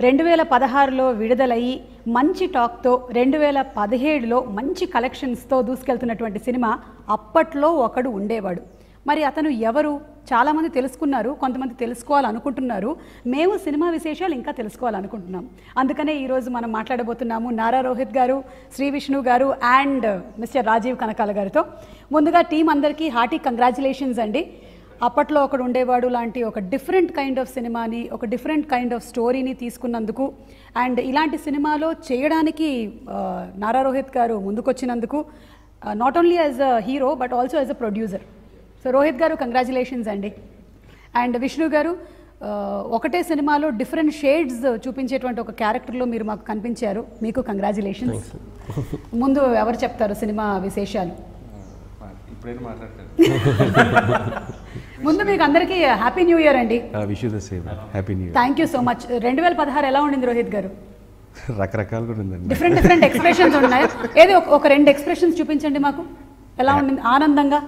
2016లో విడుదలయ్యి మంచి టాక్తో 2017లో మంచి కలెక్షన్స్తో దూసుకెళ్తున్నటువంటి సినిమా అప్పట్లో ఒకడు ఉండేవాడు. మరి అతను ఎవరు? చాలామంది తెలుసుకున్నారు, కొంతమంది తెలుసుకోవాలనుకుంటున్నారు. మేము సినిమా విశేషాలు ఇంకా తెలుసుకోవాలనుకుంటున్నాం. అందుకనే ఈరోజు మనం మాట్లాడబోతున్నాము నారా రోహిత్ గారు, శ్రీ విష్ణు గారు అండ్ మిస్టర్ రాజీవ్ కనకాల గారితో. ముందుగా టీం అందరికీ హార్టీ కంగ్రాచులేషన్స్ అండి. అప్పట్లో ఒకడు ఉండేవాడు లాంటి ఒక డిఫరెంట్ కైండ్ ఆఫ్ సినిమాని, ఒక డిఫరెంట్ కైండ్ ఆఫ్ స్టోరీని తీసుకున్నందుకు అండ్ ఇలాంటి సినిమాలో చేయడానికి నారా రోహిత్ గారు ముందుకొచ్చినందుకు, not only as a hero but also as a producer. So Rohit garu congratulations అండి. అండ్ విష్ణు గారు, ఒకటే సినిమాలో డిఫరెంట్ షేడ్స్ చూపించేటువంటి ఒక క్యారెక్టర్లో మీరు మాకు కనిపించారు, మీకు కంగ్రాచులేషన్స్. ముందు ఎవరు చెప్తారు సినిమా విశేషాలు? ముందు మీకు అందరికీ హ్యాపీ న్యూ ఇయర్ అండి. Thank you so much. 2016 ఎలా ఉండింది రోహిత్ గారు? రకరకాలుగా ఉందండి. డిఫరెంట్ ఎక్స్ప్రెషన్స్ ఉన్నాయి. ఏది ఒక రెండు ఎక్స్ప్రెషన్స్ చూపించండి మాకు. ఎలా ఉండింది? ఆనందంగా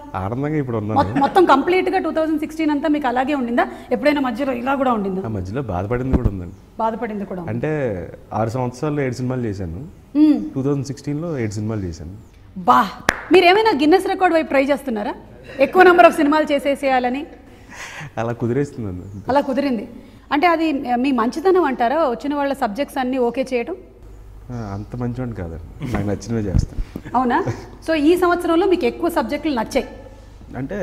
ఇప్పుడు మొత్తం కంప్లీట్ గా 2016 అంతా మీకు అలాగే ఉండిందా? ఎప్పుడైనా మధ్యలో ఇలా కూడా ఉండిందా? మధ్యలో బాధపడింది కూడా ఉందండి. బాధపడింది కూడా అంటే 6 సంవత్సరాలు 7 సినిమాలు చేశాను. 2016లో 7 సినిమాలు చేశాను. బా, మీరు ఏమైనా గిన్నెస్ రికార్డ్ వైపు ట్రై చేస్తున్నారా? ఎక్కువ నెంబర్ ఆఫ్ సినిమాలు చేసేసేయాలని? అలా కుదిరేస్తుందండి. అలా కుదిరింది అంటే అది మీ మంచితనం అంటారా? వచ్చిన వాళ్ళ సబ్జెక్ట్స్ అన్నీ ఓకే చేయడం? అంత మంచివాడిని కాదండి, నాకు నచ్చినవి చేస్తాను. అవునా? సో ఈ సంవత్సరంలో మీకు ఎక్కువ సబ్జెక్టులు నచ్చాయి అంటే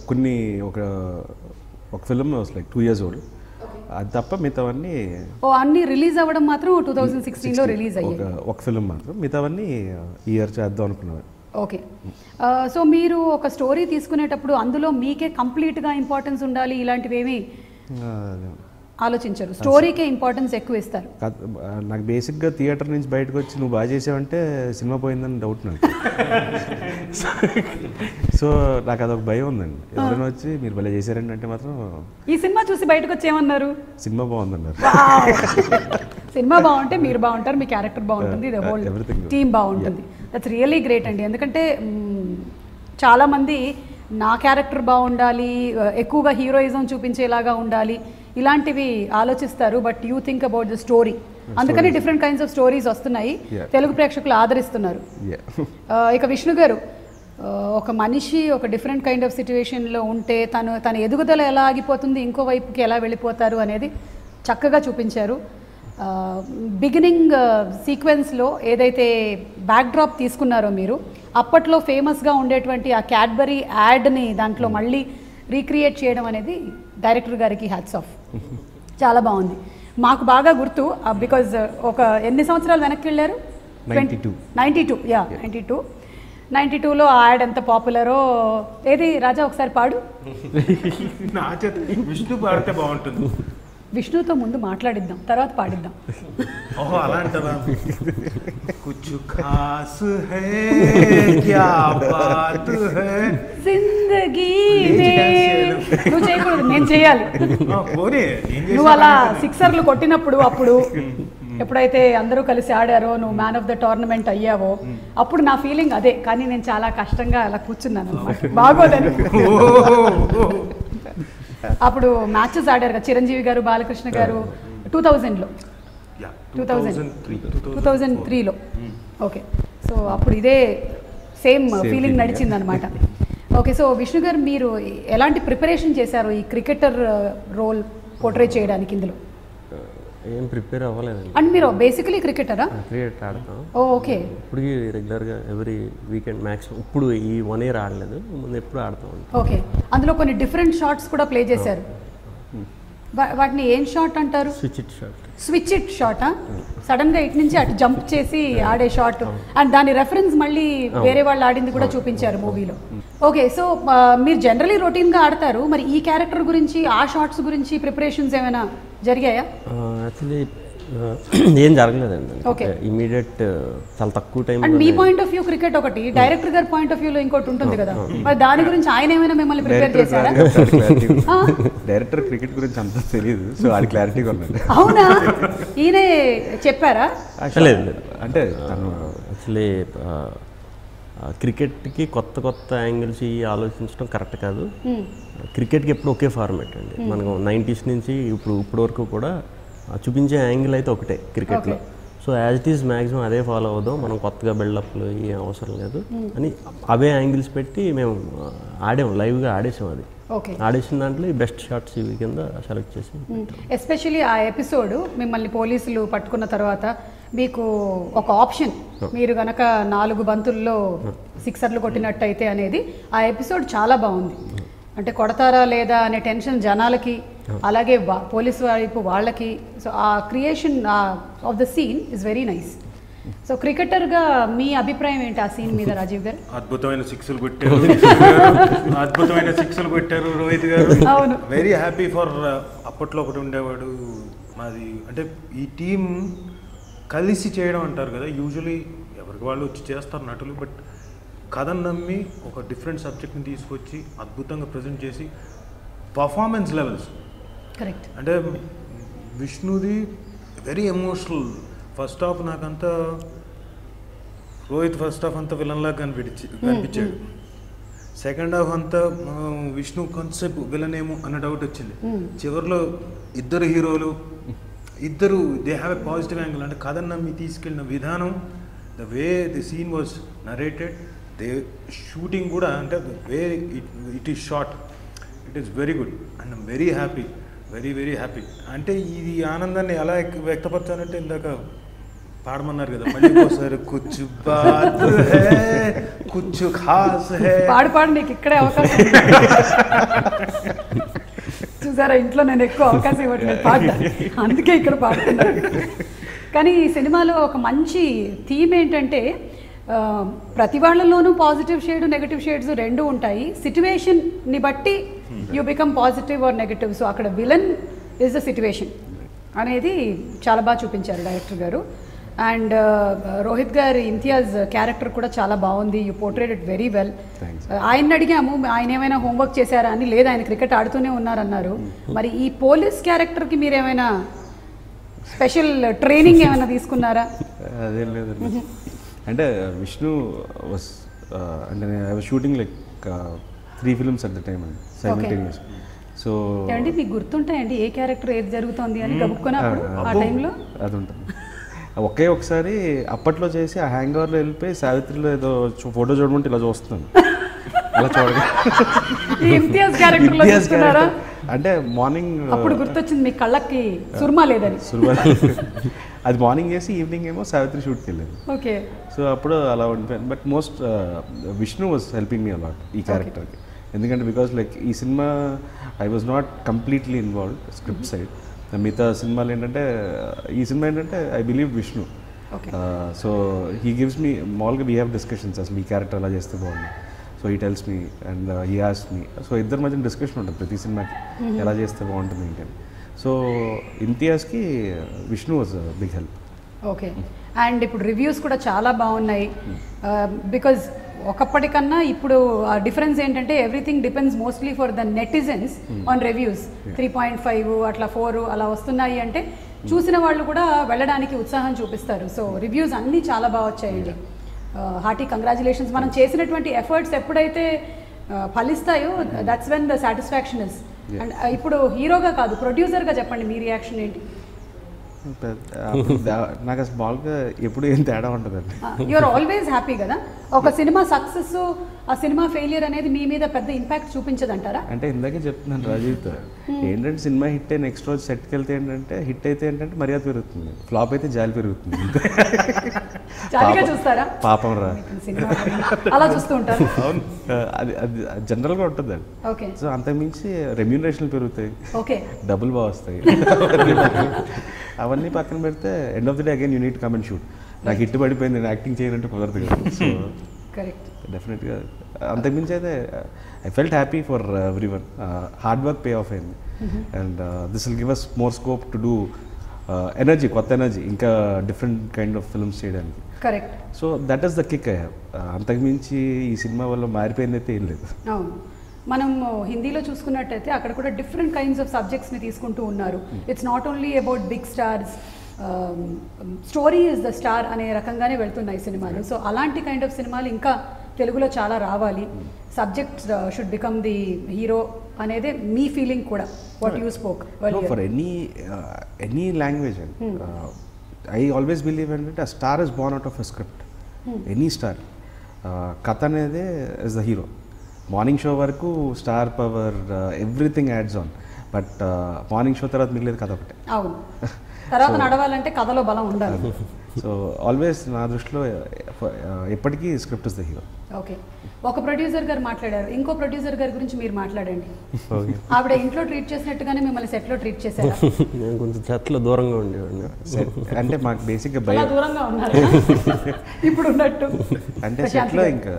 కొన్ని ఒక ఫిల్మ్ లైక్ 2 years old, అది తప్ప మిగతావన్నీ అన్నీ రిలీజ్ అవ్వడం మాత్రం 2016లో రిలీజ్ అయ్యాయి. ఒక ఫిల్మ్ మాత్రం, మిగతావన్నీ ఈ ఇయర్ చేద్దాం అనుకున్నాను. ఓకే. సో మీరు ఒక స్టోరీ తీసుకునేటప్పుడు అందులో మీకే కంప్లీట్గా ఇంపార్టెన్స్ ఉండాలి ఇలాంటివి ఏమీ ఆలోచించరు? స్టోరీకే ఇంపార్టెన్స్ ఎక్కువ ఇస్తారు? నాకు బేసిక్గా థియేటర్ నుంచి బయటకు వచ్చి నువ్వు బాగా చేసావంటే సినిమా పోయిందని డౌట్ నాకు. సో నాకు అదొక భయం ఉందండి. ఎవరైనా వచ్చి మీరు భలే చేశారండి అంటే మాత్రం. ఈ సినిమా చూసి బయటకు వచ్చి ఏమన్నారు? సినిమా బాగుందన్నారు. సినిమా బాగుంటే మీరు బాగుంటారు, మీ క్యారెక్టర్ బాగుంటుంది, ది హోల్ టీమ్ బాగుంటుంది. దట్స్ రియల్లీ గ్రేట్ అండి. ఎందుకంటే చాలామంది నా క్యారెక్టర్ బాగుండాలి, ఎక్కువగా హీరోయిజం చూపించేలాగా ఉండాలి, ఇలాంటివి ఆలోచిస్తారు. But you think about the story. అందుకని డిఫరెంట్ కైండ్స్ ఆఫ్ స్టోరీస్ వస్తున్నాయి, తెలుగు ప్రేక్షకులు ఆదరిస్తున్నారు. ఇక విష్ణు గారు, ఒక మనిషి ఒక డిఫరెంట్ కైండ్ ఆఫ్ సిచ్యువేషన్లో ఉంటే తన ఎదుగుదల ఎలా ఆగిపోతుంది, ఇంకో వైపుకి ఎలా వెళ్ళిపోతారు అనేది చక్కగా చూపించారు. బిగినింగ్ సీక్వెన్స్లో ఏదైతే బ్యాక్డ్రాప్ తీసుకున్నారో మీరు, అప్పట్లో ఫేమస్గా ఉండేటువంటి ఆ క్యాడ్బరీ యాడ్ని దాంట్లో మళ్ళీ రీక్రియేట్ చేయడం అనేది డైరెక్టర్ గారికి హ్యాట్స్ ఆఫ్. చాలా బాగుంది. మాకు బాగా గుర్తు, బికాజ్ ఒక ఎన్ని సంవత్సరాలు వెనక్కి వెళ్ళారు? 92. యా, 92లో ఆ యాడ్ ఎంత పాపులరో. ఏది రాజా ఒకసారి పాడు. విష్ణు పాడితే బాగుంటుంది. విష్ణుతో ముందు మాట్లాడిద్దాం, తర్వాత పాడిద్దాం. ఓహో, అలా అంటారా? కుచ్ ఖాస్ హై క్యా బాత్ హై జిందగీ మే. నువ్వు చేయకూడదు, నేను చేయాలి. నువ్వు అలా సిక్సర్లు కొట్టినప్పుడు, అప్పుడు ఎప్పుడైతే అందరూ కలిసి ఆడారో, నువ్వు మ్యాన్ ఆఫ్ ద టోర్నమెంట్ అయ్యావో, అప్పుడు నా ఫీలింగ్ అదే. కానీ నేను చాలా కష్టంగా అలా కూర్చున్నాను అన్నమాట, బాగోదని. అప్పుడు మ్యాచెస్ ఆడారు కదా చిరంజీవి గారు, బాలకృష్ణ గారు 2003లో. ఓకే, సో అప్పుడు ఇదే సేమ్ ఫీలింగ్ నడిచింది అనమాట. ఓకే, సో విష్ణు గారు, మీరు ఎలాంటి ప్రిపరేషన్ చేశారు ఈ క్రికెటర్ రోల్ పోర్ట్రే చేయడానికి? ఇందులో ఏం ప్రిపేర్ అవ్వలేదండి. అండ్ మీరు బేసికలీ క్రికెటరా? క్రికెట్ ఆడతాం. ఓకే. ఇప్పుడు రెగ్యులర్గా ఎవ్రీ వీకెండ్ మ్యాక్సిమం. ఇప్పుడు ఈ 1 year ఆడలేదు, ముందు ఎప్పుడు ఆడతాం. ఓకే. అందులో కొన్ని డిఫరెంట్ షాట్స్ కూడా ప్లే చేశారు. వాటిని ఏం షాట్ అంటారు? Switch it షాటా? సడన్ గా ఇటు నుంచి అటు జంప్ చేసి ఆడే షాట్, అండ్ దాని రెఫరెన్స్ మళ్ళీ వేరే వాళ్ళు ఆడింది కూడా చూపించారు మూవీలో. ఓకే, సో మీరు జనరలీ రొటీన్ గా ఆడతారు, మరి ఈ క్యారెక్టర్ గురించి, ఆ షాట్స్ గురించి ప్రిపరేషన్స్ ఏమైనా జరిగాయా? యాక్చువల్లీ ఏం జరగలేదండి. ఇమీడియట్ చాలా తక్కువ time. And me point of view cricket ఒకటి, డైరెక్టర్ గారి పాయింట్ ఆఫ్ వ్యూలో ఇంకోటి ఉంటుంది కదా, మరి దాని గురించి ఆయన ఏమైనా మిమ్మల్ని ప్రిపేర్ చేశారా? డైరెక్టర్ క్రికెట్ గురించి అంత తెలియదు, సో అది క్లారిటీగా ఉన్నాడు. అవునా? ఈయనే చెప్పారా? లేదు, అంటే యాక్చువల్లీ క్రికెట్కి కొత్త కొత్త యాంగిల్స్ ఆలోచించడం కరెక్ట్ కాదు. క్రికెట్కి ఎప్పుడు ఒకే ఫార్మాట్ అండి. మనకు 90s నుంచి ఇప్పుడు వరకు కూడా చూపించే యాంగిల్ అయితే ఒకటే క్రికెట్లో. So as it is maximum అదే ఫాలో అవుదాం, మనం కొత్తగా బిల్డప్లు ఏం అవసరం లేదు అని అవే యాంగిల్స్ పెట్టి మేము ఆడాము, లైవ్గా ఆడేసాం. అది ఆడేసిన దాంట్లో ఈ బెస్ట్ షాట్స్ ఇవి కింద సెలెక్ట్ చేసి. ఎస్పెషలీ ఆ ఎపిసోడ్ మిమ్మల్ని పోలీసులు పట్టుకున్న తర్వాత మీకు ఒక ఆప్షన్, మీరు గనక 4 బంతుల్లో 6 కొట్టినట్టయితే అనేది ఆ ఎపిసోడ్ చాలా బాగుంది. అంటే కొడతారా లేదా అనే టెన్షన్ జనాలకి, అలాగే పోలీసు వైపు వాళ్ళకి. సో ఆ creation of the scene is very nice. So క్రికెటర్గా మీ అభిప్రాయం ఏంటి ఆ సీన్ మీద రాజీవ్ గారు? అద్భుతమైన సిక్స్లు కొట్టారు, అద్భుతమైన సిక్స్లు కొట్టారు రోహిత్ గారు. అవును, వెరీ హ్యాపీ ఫర్. అప్పట్లో ఒకటి ఉండేవాడు మాది, అంటే ఈ టీం కలిసి చేయడం అంటారు కదా, యూజువలీ ఎవరికి వాళ్ళు వచ్చి చేస్తారు నటులు, బట్ కథను నమ్మి ఒక డిఫరెంట్ సబ్జెక్ట్ని తీసుకొచ్చి అద్భుతంగా ప్రజెంట్ చేసి పర్ఫార్మెన్స్ లెవెల్స్ కరెక్ట్. అంటే విష్ణుది వెరీ ఎమోషనల్. ఫస్ట్ హాఫ్ నాకంతా రోహిత్ ఫస్ట్ హాఫ్ అంతా విలన్లాగా కనిపించాడు. సెకండ్ హాఫ్ అంతా విష్ణు కాన్సెప్ట్ విలన్ ఏమో అన్న డౌట్ వచ్చింది. చివరిలో ఇద్దరు హీరోలు, ఇద్దరు they have a positive angle. అంటే కథను నమ్మి తీసుకెళ్ళిన విధానం, the way the scene was narrated, they shooting కూడా, అంటే way it is short, it is very good and I'm very happy, very very happy. అంటే ఇది ఆనందాన్ని ఎలా వ్యక్తపరచాలంటే ఇందాక పాడమన్నారు కదా, మళ్ళీ ఒకసారి కుచ్చు బాత్ హై కుచ్చు ఖాస్ హై. పాడు నీకు ఇక్కడే అవకాశం చూసారా, ఇంట్లో నేను ఎక్కువ అవకాశం ఇవ్వట్లేదు పాడతాను, అందుకే ఇక్కడ పాడుతున్నాను. కానీ ఈ సినిమాలో ఒక మంచి థీమ్ ఏంటంటే ప్రతి వాళ్ళలోనూ పాజిటివ్ షేడ్ నెగటివ్ షేడ్స్ రెండు ఉంటాయి. సిచ్యువేషన్ని బట్టి you become positive or negative. So అక్కడ విలన్ ఇస్ ద సిచ్యువేషన్ అనేది చాలా బాగా చూపించారు డైరెక్టర్ గారు. అండ్ రోహిత్ గారి ఇంతియాజ్ క్యారెక్టర్ కూడా చాలా బాగుంది. You portray it very well. ఆయన అడిగాము ఆయన ఏమైనా హోంవర్క్ చేశారా అని. లేదు, ఆయన క్రికెట్ ఆడుతూనే ఉన్నారన్నారు. మరి ఈ పోలీస్ క్యారెక్టర్కి మీరు ఏమైనా స్పెషల్ ట్రైనింగ్ ఏమైనా తీసుకున్నారా? అదేం లేదండి. అంటే విష్ణు వాస్, అంటే I was shooting like 3 films at the time అండి, సైమల్టేనియస్. సో ఏమండి మీకు గుర్తుంటాయండి ఏ క్యారెక్టర్ ఏది జరుగుతుంది అని గబుక్కున్నప్పుడు ఆ టైంలో? అది ఉంటుంది. ఒకసారి అప్పట్లో చేసి ఆ హ్యాంగ్ ఓవర్లో వెళ్ళిపోయి సావిత్రిలో ఏదో ఫోటో చూడమంటే ఇలా చూస్తున్నాను, అలా చూడగా ఇంతియాజ్ క్యారెక్టర్లో చూస్తున్నారా? అంటే మార్నింగ్ అప్పుడు గుర్తొచ్చింది మీ కళ్ళకి సుర్మా లేదని. అది మార్నింగ్ చేసి ఈవినింగ్ ఏమో సావిత్రి షూట్కి వెళ్ళాను. ఓకే. సో అప్పుడు అలా ఉండిపోయాను. But most Vishnu was helping me a lot ఈ క్యారెక్టర్కి. ఎందుకంటే బికాస్ లైక్ ఈ cinema I was not completely involved script side. మిగతా సినిమాలు ఏంటంటే, ఈ సినిమా ఏంటంటే I believe Vishnu. So he gives me, మామూలుగా వీ హ్యావ్ డిస్కషన్స్ అసలు ఈ క్యారెక్టర్ ఎలా చేస్తే బాగుంది. So he tells me and he asks me. So ఇద్దరి మధ్య డిస్కషన్ ఉంటుంది ప్రతి సినిమాకి, ఎలా చేస్తే బాగుంటుంది ఏంటని. సో ఇంతియాజ్కి Vishnu was big help. Okay. And ఇప్పుడు రివ్యూస్ కూడా చాలా బాగున్నాయి. బికాజ్ ఒకప్పటికన్నా ఇప్పుడు డిఫరెన్స్ ఏంటంటే everything depends mostly for the netizens on reviews. 3.5 అట్లా 4 అలా వస్తున్నాయి అంటే చూసిన వాళ్ళు కూడా వెళ్ళడానికి ఉత్సాహం చూపిస్తారు. సో రివ్యూస్ అన్నీ చాలా బాగా వచ్చాయండి. Hearty congratulations. మనం చేసినటువంటి ఎఫర్ట్స్ ఎప్పుడైతే ఫలిస్తాయో that's when the satisfaction is. And ఇప్పుడు హీరోగా కాదు, ప్రొడ్యూసర్గా చెప్పండి మీ రియాక్షన్ ఏంటి? నాకు అసలు మామూలుగా ఎప్పుడు ఏం తేడా ఉంటుందండి. యూఆర్ ఆల్వేస్ హ్యాపీ కదా. ఒక సినిమా సక్సెస్, ఆ సినిమా ఫెయిలియర్ అనేది మీ మీద పెద్ద ఇంపాక్ట్ చూపించదంటారా? అంటే ఇందాకే చెప్తున్నాను రాజీవ్తో, ఏంటంటే సినిమా హిట్ అయ్యి నెక్స్ట్ రోజు సెట్కి వెళ్తే ఏంటంటే, హిట్ అయితే ఏంటంటే మర్యాద పెరుగుతుంది, ఫ్లాప్ అయితే జాలి పెరుగుతుంది. చూస్తారా? పాపం రా అలా చూస్తూ ఉంటారు. అది అది జనరల్గా ఉంటుందండి. ఓకే. సో అంతకుమించి రెమ్యూనరేషన్లు పెరుగుతాయి, ఓకే, డబ్బులు బాగా వస్తాయి. అవన్నీ పక్కన పెడితే end of the day again you need come and shoot. నాకు హిట్ పడిపోయింది, నేను యాక్టింగ్ చేయాలంటే కుదరదు కదా. సో కరెక్ట్, డెఫినెట్గా అంతకుమించి అయితే I felt happy for everyone. Hard work pay off అయింది. And this will give us more scope to do energy, కొత్త ఎనర్జీ, ఇంకా డిఫరెంట్ కైండ్ ఆఫ్ ఫిల్మ్స్ చేయడానికి. Correct. So that is the kick I have. అంతకుమించి ఈ cinema వల్ల మారిపోయింది అయితే ఏం లేదు. అవును, మనం హిందీలో చూసుకున్నట్టయితే అక్కడ కూడా డిఫరెంట్ కైండ్స్ ఆఫ్ సబ్జెక్ట్స్ని తీసుకుంటూ ఉన్నారు. It's not only about big stars, story is the star అనే రకంగానే వెళ్తున్నాయి సినిమాలు. సో అలాంటి కైండ్ ఆఫ్ సినిమాలు ఇంకా తెలుగులో చాలా రావాలి. Subject should become the hero అనేదే మీ ఫీలింగ్ కూడా. what you spoke earlier. No, for any language, I always believe in it. A star is born out of a script. Any star. కథ అనేది is the hero. Morning show వరకు star power everything adds on, but morning show తర్వాత మిగిలేదు కథ ఒకటే. అవును, తర్వాత నడవాలంటే కథలో బలం ఉండాలి. సో ఆల్వేస్ నా దృష్టిలో ఎప్పటికీ script is the hero. Okay, ఒక ప్రొడ్యూసర్ గారు మాట్లాడారు, ఇంకో ప్రొడ్యూసర్ గారి గురించి మీరు మాట్లాడండి. ఆవిడ ఇంట్లో ట్రీట్ చేసినట్టుగానే మిమ్మల్ని సెట్లో ట్రీట్ చేశారు. నేను కొంచెం సెట్లో దూరంగా ఉండేవాడిని. అంటే మాకు బేసిక్గా దూరంగా ఉన్నారు ఇప్పుడు ఉన్నట్టు. అంటే సెట్లో ఇంకా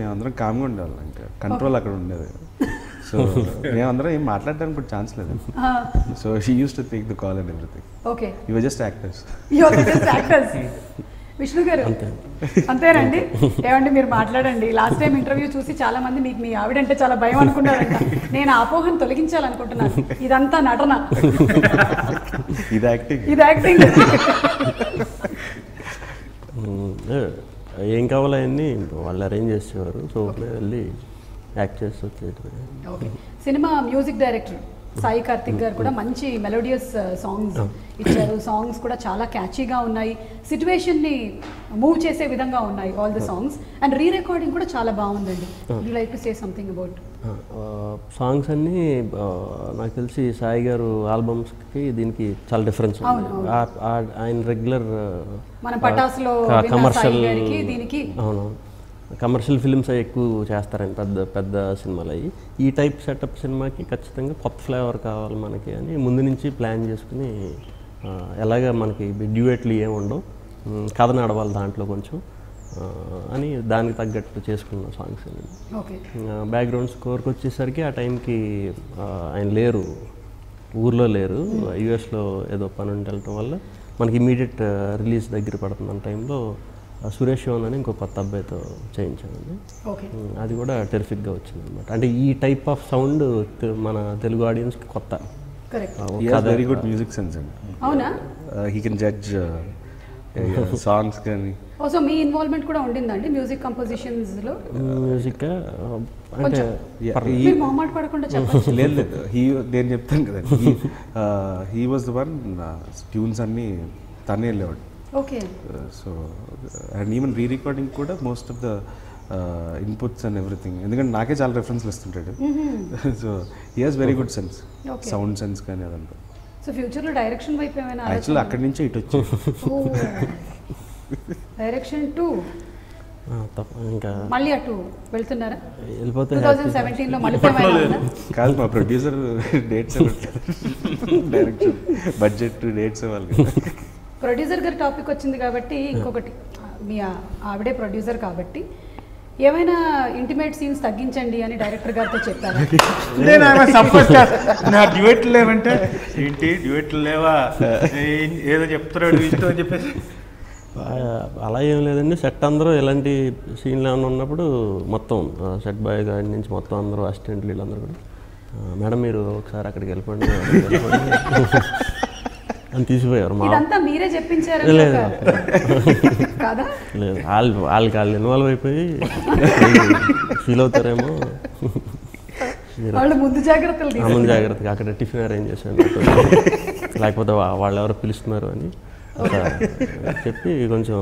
మేమందరం కామ్గా ఉండేవాళ్ళం, ఇంకా కంట్రోల్ అక్కడ ఉండేది. సో మేమందరం ఏం మాట్లాడడానికి కూడా ఛాన్స్ లేదు. So she use to take the call and everything. Okay, you were just actors. Vishnu గారు అంతేనండి. ఏమండి మీరు మాట్లాడండి. లాస్ట్ టైం ఇంటర్వ్యూ చూసి చాలా మంది మీకు మీ ఆవిడంటే చాలా భయం అనుకున్నారంట. నేను ఆపోహను తొలగించాలనుకుంటున్నాను. ఇదంతా నటన, ఇది యాక్టింగ్. ఏం కావాలని వాళ్ళు అరేంజ్ చేసేవారు. సో వెళ్ళి యాక్ట్ చేసి వచ్చేది. Okay, cinema music director Sai Karthik గారు కూడా మంచి మెలోడియస్ సాంగ్స్ ఇచ్చారు. సాంగ్స్ కూడా చాలా క్యాచీగా ఉన్నాయి, సిచ్యువేషన్ని మూవ్ చేసే విధంగా ఉన్నాయి all the songs. And re recording కూడా చాలా బాగుందండి. You like to say something about songs అన్నీ? నాకు తెలిసి సాయి గారు ఆల్బమ్స్కి దీనికి చాలా డిఫరెన్స్ ఉంది. ఆయన రెగ్యులర్ మన పటాస్లో కమర్షియల్, దీనికి అవును, కమర్షియల్ ఫిల్మ్స్ అవి ఎక్కువ చేస్తారండి, పెద్ద పెద్ద సినిమాలు అవి. ఈ టైప్ సెటప్ సినిమాకి ఖచ్చితంగా కొత్త ఫ్లేవర్ కావాలి మనకి అని ముందు నుంచి ప్లాన్ చేసుకుని, ఎలాగ మనకి డ్యూయెట్లు ఏమి ఉండవు, కథ నడవాలి దాంట్లో కొంచెం అని దానికి తగ్గట్టు చేసుకున్న సాంగ్స్ అండి. బ్యాక్గ్రౌండ్ స్కోర్కి వచ్చేసరికి ఆ టైంకి ఆయన లేరు, ఊర్లో లేరు, యూఎస్లో ఏదో పని ఉండి వెళ్ళటం వల్ల మనకి ఇమీడియట్ రిలీజ్ దగ్గర పడుతున్న టైంలో సురేష్ యోన్ అని ఇంకో కొత్త అబ్బాయితో చేయించామండి. అది కూడా టెరిఫిక్గా వచ్చింది అనమాట. అంటే ఈ టైప్ ఆఫ్ సౌండ్ మన తెలుగు ఆడియన్స్కి కొత్త. వెరీ గుడ్ మ్యూజిక్ సెన్స్ అండి. అవునా? హీ కెన్ జడ్జ్ సాంగ్స్ కానీ. సో మీ ఇన్వాల్వ్మెంట్ కూడా ఉండిందండి మ్యూజిక్ కంపోజిషన్స్లో? మ్యూజిక్ అంటే మొహమాట పడకుండా చెప్పచ్చు. లేదు, నేను చెప్తాను కదండి. He was the one, tunes అన్నీ తనే వెళ్ళేవాడు. Okay. So and even re recording కూడా most of the inputs and everything, ఎందుకంటే నాకే చాలా రెఫరెన్స్లు ఇస్తుంటాడు. So he has very good sense, sound sense కానీ అదంతా. సో ఫ్యూచర్లో డైరెక్షన్ వైపు ఏమైనా? యాక్చువల్లీ అక్కడి నుంచే ఇటు వచ్చి డైరెక్షన్ 2 ఇంకా మళ్ళీ అటు వెళ్తున్నారా? వెళ్ళిపోతే 2017లో మళ్ళీ కాదు, మా producer dates direction budget dates వాళ్ళు. ప్రొడ్యూసర్ గారి టాపిక్ వచ్చింది కాబట్టి ఇంకొకటి, మీ ఆవిడే ప్రొడ్యూసర్ కాబట్టి ఏమైనా ఇంటిమేట్ సీన్స్ తగ్గించండి అని డైరెక్టర్ గారితో చెప్పారు. నా డ్యూయెట్లు లేవంటే ఏంటి డ్యూయెట్లు లేవా, ఏదో చెప్తున్నాడు ఇష్టం అని చెప్పేసి. అలా ఏం లేదండి. సెట్ అందరూ ఎలాంటి సీన్లు ఏమైనా ఉన్నప్పుడు మొత్తం సెట్ బాయ్ గారి నుంచి మొత్తం అందరూ అసిస్టెంట్లు వీళ్ళందరూ కూడా, మేడం మీరు ఒకసారి అక్కడికి వెళ్ళిపోండి అని తీసిపోయారు. ఇదంతా మీరే చెప్పించారు? లేదు కాదా? లేదు, వాళ్ళు ఇన్వాల్వ్ అయిపోయి ఫీల్ అవుతారేమో, ముందు జాగ్రత్తగా అక్కడ టిఫిన్ అరేంజ్ చేశాను, లేకపోతే వాళ్ళు ఎవరో పిలుస్తున్నారు అని చెప్పి కొంచెం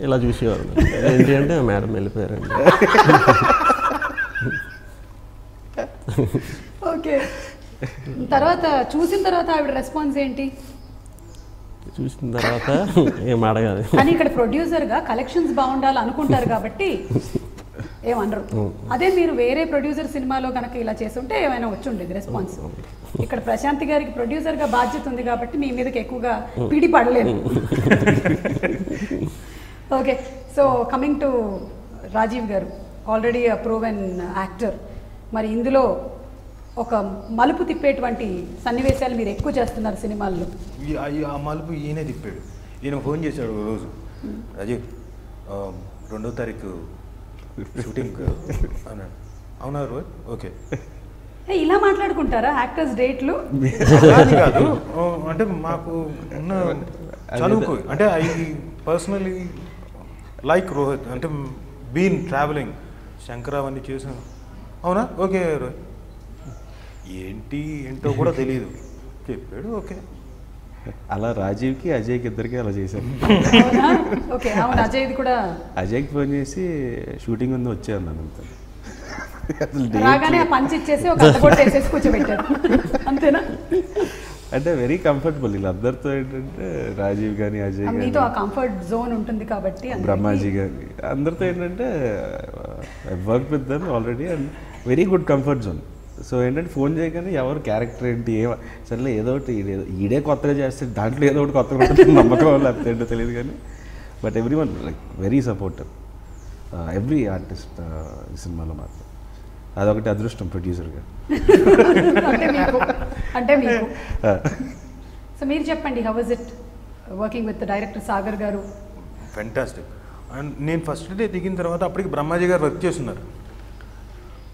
ఇలా చూసేవారు. ఏంటి అంటే మేడం వెళ్ళిపోయారండి. ఓకే, తర్వాత చూసిన తర్వాత ఆవిడ రెస్పాన్స్ ఏంటి? చూసిన తర్వాత ఏం అడగాలి కానీ ఇక్కడ ప్రొడ్యూసర్గా కలెక్షన్స్ బాగుండాలి అనుకుంటారు కాబట్టి ఏమనరు. అదే మీరు వేరే ప్రొడ్యూసర్ సినిమాలో కనుక ఇలా చేస్తుంటే ఏమైనా వచ్చి ఉండేది రెస్పాన్స్. ఇక్కడ ప్రశాంతి గారికి ప్రొడ్యూసర్గా బాధ్యత ఉంది కాబట్టి మీ మీదకి ఎక్కువగా పీడి పడలేదు. Okay, so coming to Rajeev garu, already proven actor. మరి ఇందులో ఒక మలుపు తిప్పేటువంటి సన్నివేశాలు మీరు ఎక్కువ చేస్తున్నారు సినిమాల్లో. ఆ మలుపు ఈయనే తిప్పాడు. ఈయన ఫోన్ చేశాడు రోజు, రాజీవ్ 2వ తారీఖు షూటింగ్ అన్నాడు. అవునా రోజు? ఓకే. ఇలా మాట్లాడుకుంటారా యాక్టర్స్ డేట్లు? కాదు, అంటే మాకు ఉన్న చదువుకు, అంటే ఐ పర్సనలీ లైక్ రోహిత్, అంటే బీన్ ట్రావెలింగ్ శంకర్ అవన్నీ చేశాను. అవునా? ఓకే రోహిత్. ఏంటో కూడా తెలియదు, చెప్పాడు ఓకే. అలా రాజీవ్కి అజయ్కి ఇద్దరికి అలా చేశాను. ఓకే, అవును, అజయ్ది కూడా. అజయ్కి ఫోన్ చేసి షూటింగ్ ఉంది వచ్చాను నన్ను అంతా. రాగానే ఆ పంచి ఇచ్చేసి ఒక అడ్డగొట్ట వేసేసి కూర్చోబెట్టారు అంతేనా? అంటే వెరీ కంఫర్టబుల్ వీళ్ళందరితో. ఏంటంటే రాజీవ్ కానీ అజయ్ కానీ మీతో ఆ కంఫర్ట్ జోన్ ఉంటుంది కాబట్టి, బ్రహ్మాజీ కానీ అందరితో ఏంటంటే work with them already and very good comfort zone. So ఏంటంటే ఫోన్ చేయగానే ఎవరు క్యారెక్టర్ ఏంటి సరేలే ఏదో ఒకటి ఈడే కొత్తగా చేస్తే దాంట్లో ఏదో ఒకటి కొత్తగా ఉంటుంది నమ్మకం లేకపోతే ఏంటో తెలియదు కానీ but every one like very supportive every artist ఈ సినిమాలో మాత్రం. అదొకటి అదృష్టం ప్రొడ్యూసర్గా. అంటే మీకు. సో మీరు చెప్పండి, how was it working with director Sagar గారు? ఫెంటాస్టిక్. అండ్ నేను ఫస్ట్ డే దిగిన తర్వాత అప్పటికి బ్రహ్మాజీ గారు వర్క్ చేస్తున్నారు.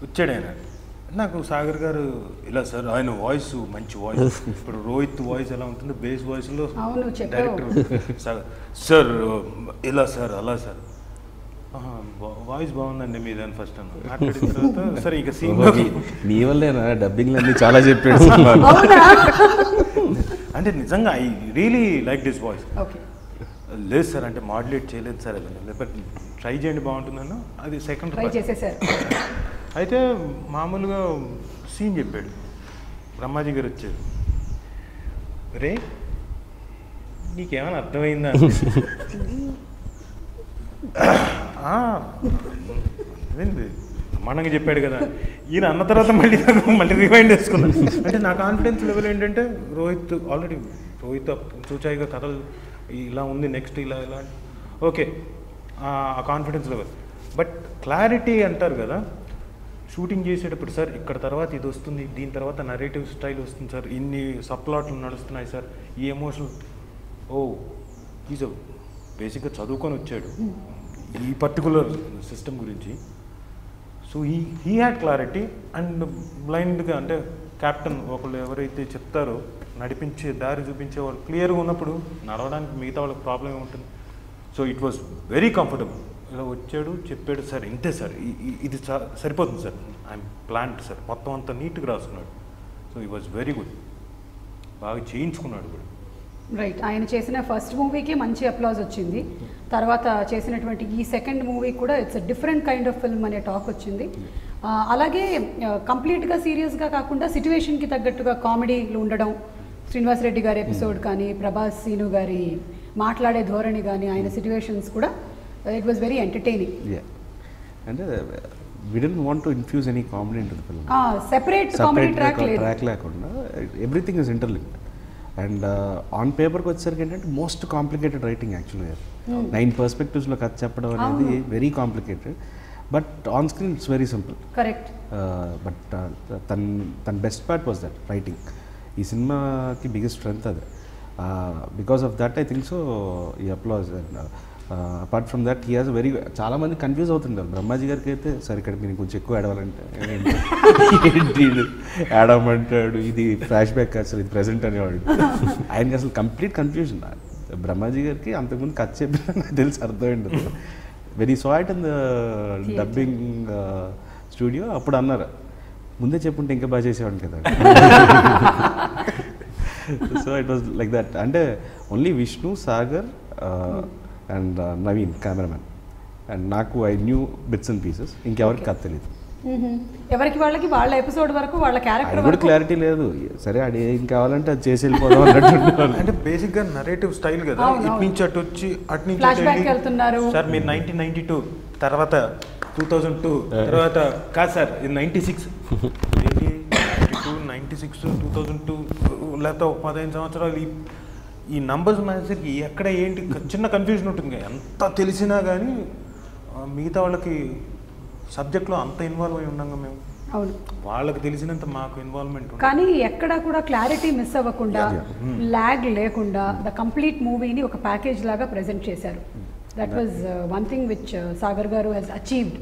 వచ్చాడు ఆయన, నాకు సాగర్ గారు ఇలా సార్ ఆయన వాయిస్ మంచి వాయిస్, ఇప్పుడు రోహిత్ వాయిస్ ఎలా ఉంటుంది బేస్ వాయిస్లో డైరెక్టర్ సార్ ఇలా సార్ అలా సార్ వాయిస్ బాగుందండి మీద ఫస్ట్ అన్న మాట్లాడిన తర్వాత సరే ఇక సీన్ నీ వల్లేనా డబ్బింగ్ అన్ని చాలా చెప్పాడు. అంటే నిజంగా I really like this voice. లేదు సార్ అంటే మాడ్యులేట్ చేయలేదు సార్ అది, బట్ ట్రై చేయండి బాగుంటుందన్న. అది సెకండ్ ట్రై చేసేసారు. అయితే మామూలుగా సీన్ చెప్పాడు, బ్రహ్మాజీ గారు వచ్చారు, రే నీకేమైనా అర్థమైందా? అదేంది బ్రహ్మాండంగా చెప్పాడు కదా. ఈయన అన్న తర్వాత మళ్ళీ రిమైండ్ చేసుకున్నాను. అంటే నా కాన్ఫిడెన్స్ లెవెల్ ఏంటంటే రోహిత్ ఆల్రెడీ చూచాయిగా కథలు ఇలా ఉంది, నెక్స్ట్ ఇలా ఇలా ఓకే ఆ కాన్ఫిడెన్స్ లెవెల్. బట్ క్లారిటీ అంటారు కదా, షూటింగ్ చేసేటప్పుడు సార్ ఇక్కడ తర్వాత ఇది వస్తుంది, దీని తర్వాత నరేటివ్ స్టైల్ వస్తుంది సార్, ఇన్ని సబ్ప్లాట్లు నడుస్తున్నాయి సార్, ఈ ఎమోషనల్ ఈజ్ బేసిక్గా చదువుకొని వచ్చాడు ఈ పర్టికులర్ సిస్టమ్ గురించి. So he had clarity and బ్లైండ్గా అంటే క్యాప్టెన్ ఒకళ్ళు ఎవరైతే చెప్తారో నడిపించే దారి చూపించే వాళ్ళు క్లియర్గా ఉన్నప్పుడు నడవడానికి మిగతా వాళ్ళకి ప్రాబ్లం ఏముంటుంది. So it was very comfortable. ఇలా వచ్చాడు చెప్పాడు సార్ ఇంతే సార్ ఇది సరిపోతుంది సార్, ఐఎమ్ ప్లాంట్ సార్, మొత్తం అంతా నీట్గా రాసుకున్నాడు. సో ఈ వాజ్ వెరీ గుడ్, బాగా చేయించుకున్నాడు కూడా. రైట్, ఆయన చేసిన ఫస్ట్ మూవీకి మంచి అప్లాజ్ వచ్చింది, తర్వాత చేసినటువంటి ఈ సెకండ్ మూవీ కూడా it's different kind of film అనే టాక్ వచ్చింది. అలాగే కంప్లీట్గా సీరియస్గా కాకుండా సిచ్యువేషన్కి తగ్గట్టుగా కామెడీలు ఉండడం, శ్రీనివాస్ రెడ్డి గారి ఎపిసోడ్ కానీ, ప్రభాస్ సీను గారి మాట్లాడే ధోరణి కానీ, ఆయన సిచ్యువేషన్స్ కూడా ఇట్ వాజ్ వెరీ ఎంటర్టైనింగ్. అంటే we didn't want to infuse any comedy into the film. Separate comedy track లేకుండా everything is interlinked. And on పేపర్కి వచ్చేసరికి ఏంటంటే మోస్ట్ కాంప్లికేటెడ్ రైటింగ్ యాక్చువల్గా 9 పర్స్పెక్టివ్స్లో కథ చెప్పడం అనేది very complicated. But on screen it's very simple. Correct. But తన best part was that writing. ఈ సినిమాకి బిగ్గెస్ట్ స్ట్రెంగ్త్ అదే. Because of that I think so ఈ applause. And apart from that he has very, చాలామంది confuse అవుతుంటారు. బ్రహ్మాజీ గారికి అయితే సరే ఇక్కడ మీరు కొంచెం ఎక్కువ ఏడవాలంటే ఏంటి ఏడవమంటాడు, ఇది ఫ్లాష్ బ్యాక్ అసలు ఇది ప్రెజెంట్ అనేవాడు. ఆయనకి అసలు కంప్లీట్ కన్ఫ్యూజన్. బ్రహ్మాజీ గారికి అంతకుముందు కథ చెప్పినా నాకు తెలిసి అర్థమైంది. Very so it in the dubbing studio అప్పుడు అన్నారు, ముందే చెప్పుంటే ఇంకా బాగా చేసేవాడిని కదా. So it was like that. అంటే only Vishnu, Sagar and Naveen cameraman and నాకు I knew bits and pieces. ఇంకెవరికి కథ తెలియదు. ఎవరికి వాళ్ళకి వాళ్ళ ఎపిసోడ్ వరకు వాళ్ళ క్యారెక్టర్ కూడా క్లారిటీ లేదు. సరే అది ఏం కావాలంటే అది చేసి వెళ్ళిపోదాం అన్నట్టు. అంటే బేసిక్గా నరేటివ్ స్టైల్ కదా, ఇటు నుంచి అటు వచ్చి అటు నుంచి వెళ్తున్నారు సార్. మీరు 1992 తర్వాత 2002 తర్వాత కాదు సార్ ఇది 96 2002 లేకపోతే 15 సంవత్సరాలు. ఈ నంబర్స్ మనసరికి ఎక్కడ ఏంటి చిన్న కన్ఫ్యూజన్ ఉంటుంది. ఎంత తెలిసినా కానీ మిగతా వాళ్ళకి సబ్జెక్ట్లో అంత ఇన్వాల్వ్ అయి ఉన్నాం మేము. అవును, వాళ్ళకి తెలిసినంత మాకు ఇన్వాల్వ్మెంట్. కానీ ఎక్కడ కూడా క్లారిటీ మిస్ అవ్వకుండా, ల్యాగ్ లేకుండా ద కంప్లీట్ మూవీని ఒక ప్యాకేజ్ లాగా ప్రెజెంట్ చేశారు. That was one thing which Sagar garu has achieved.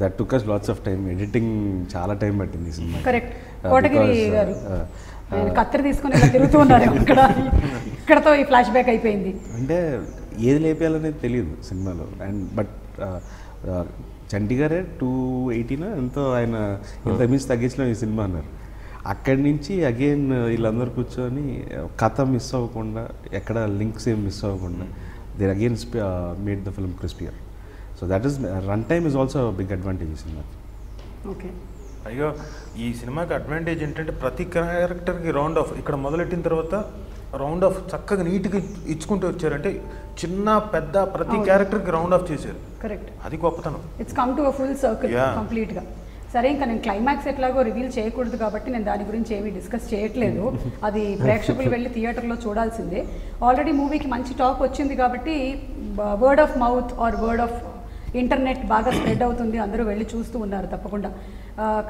That took us lots of time. Editing చాలా టైం పట్టింది ఈ సినిమా. కరెక్ట్. కోటగిరి గారు ఆయన కత్తెర తీసుకుని ఇలా తిరుగుతూ ఉన్నారు ఇక్కడతో ఈ ఫ్లాష్ బ్యాక్ అయిపోయింది. అంటే ఏది లేపేయాలనేది తెలియదు సినిమాలో. అండ్ బట్ చంటి గారే 280 ఎంతో ఆయన ఇంత మించి తగ్గించడం ఈ సినిమా అన్నారు. అక్కడి నుంచి అగైన్ వీళ్ళందరూ కూర్చొని కథ మిస్ అవ్వకుండా, ఎక్కడ లింక్స్ ఏం మిస్ అవ్వకుండా they again made the film crispier. So that is run time is also big advantage ఈ సినిమాకి. ఓకే. అయ్యో ఈ సినిమాకి అడ్వాంటేజ్ ఏంటంటే ప్రతి క్యారెక్టర్కి రౌండ్ ఆఫ్ ఇక్కడ మొదలెట్టిన తర్వాత రౌండ్ ఆఫ్ చక్కగా నీట్గా ఇచ్చుకుంటూ వచ్చారంటే చిన్న పెద్ద ప్రతి క్యారెక్టర్కి రౌండ్ ఆఫ్ చేశారు. కరెక్ట్. అది గొప్పతనం. It's come to a full circle కంప్లీట్గా. సరే, ఇంకా నేను క్లైమాక్స్ ఎట్లాగో రివీల్ చేయకూడదు కాబట్టి నేను దాని గురించి ఏమీ డిస్కస్ చేయట్లేదు. అది ప్రేక్షకులు వెళ్ళి థియేటర్లో చూడాల్సిందే. ఆల్రెడీ మూవీకి మంచి టాక్ వచ్చింది కాబట్టి word of mouth are word of internet బాగా స్ప్రెడ్ అవుతుంది, అందరూ వెళ్ళి చూస్తూ ఉన్నారు తప్పకుండా.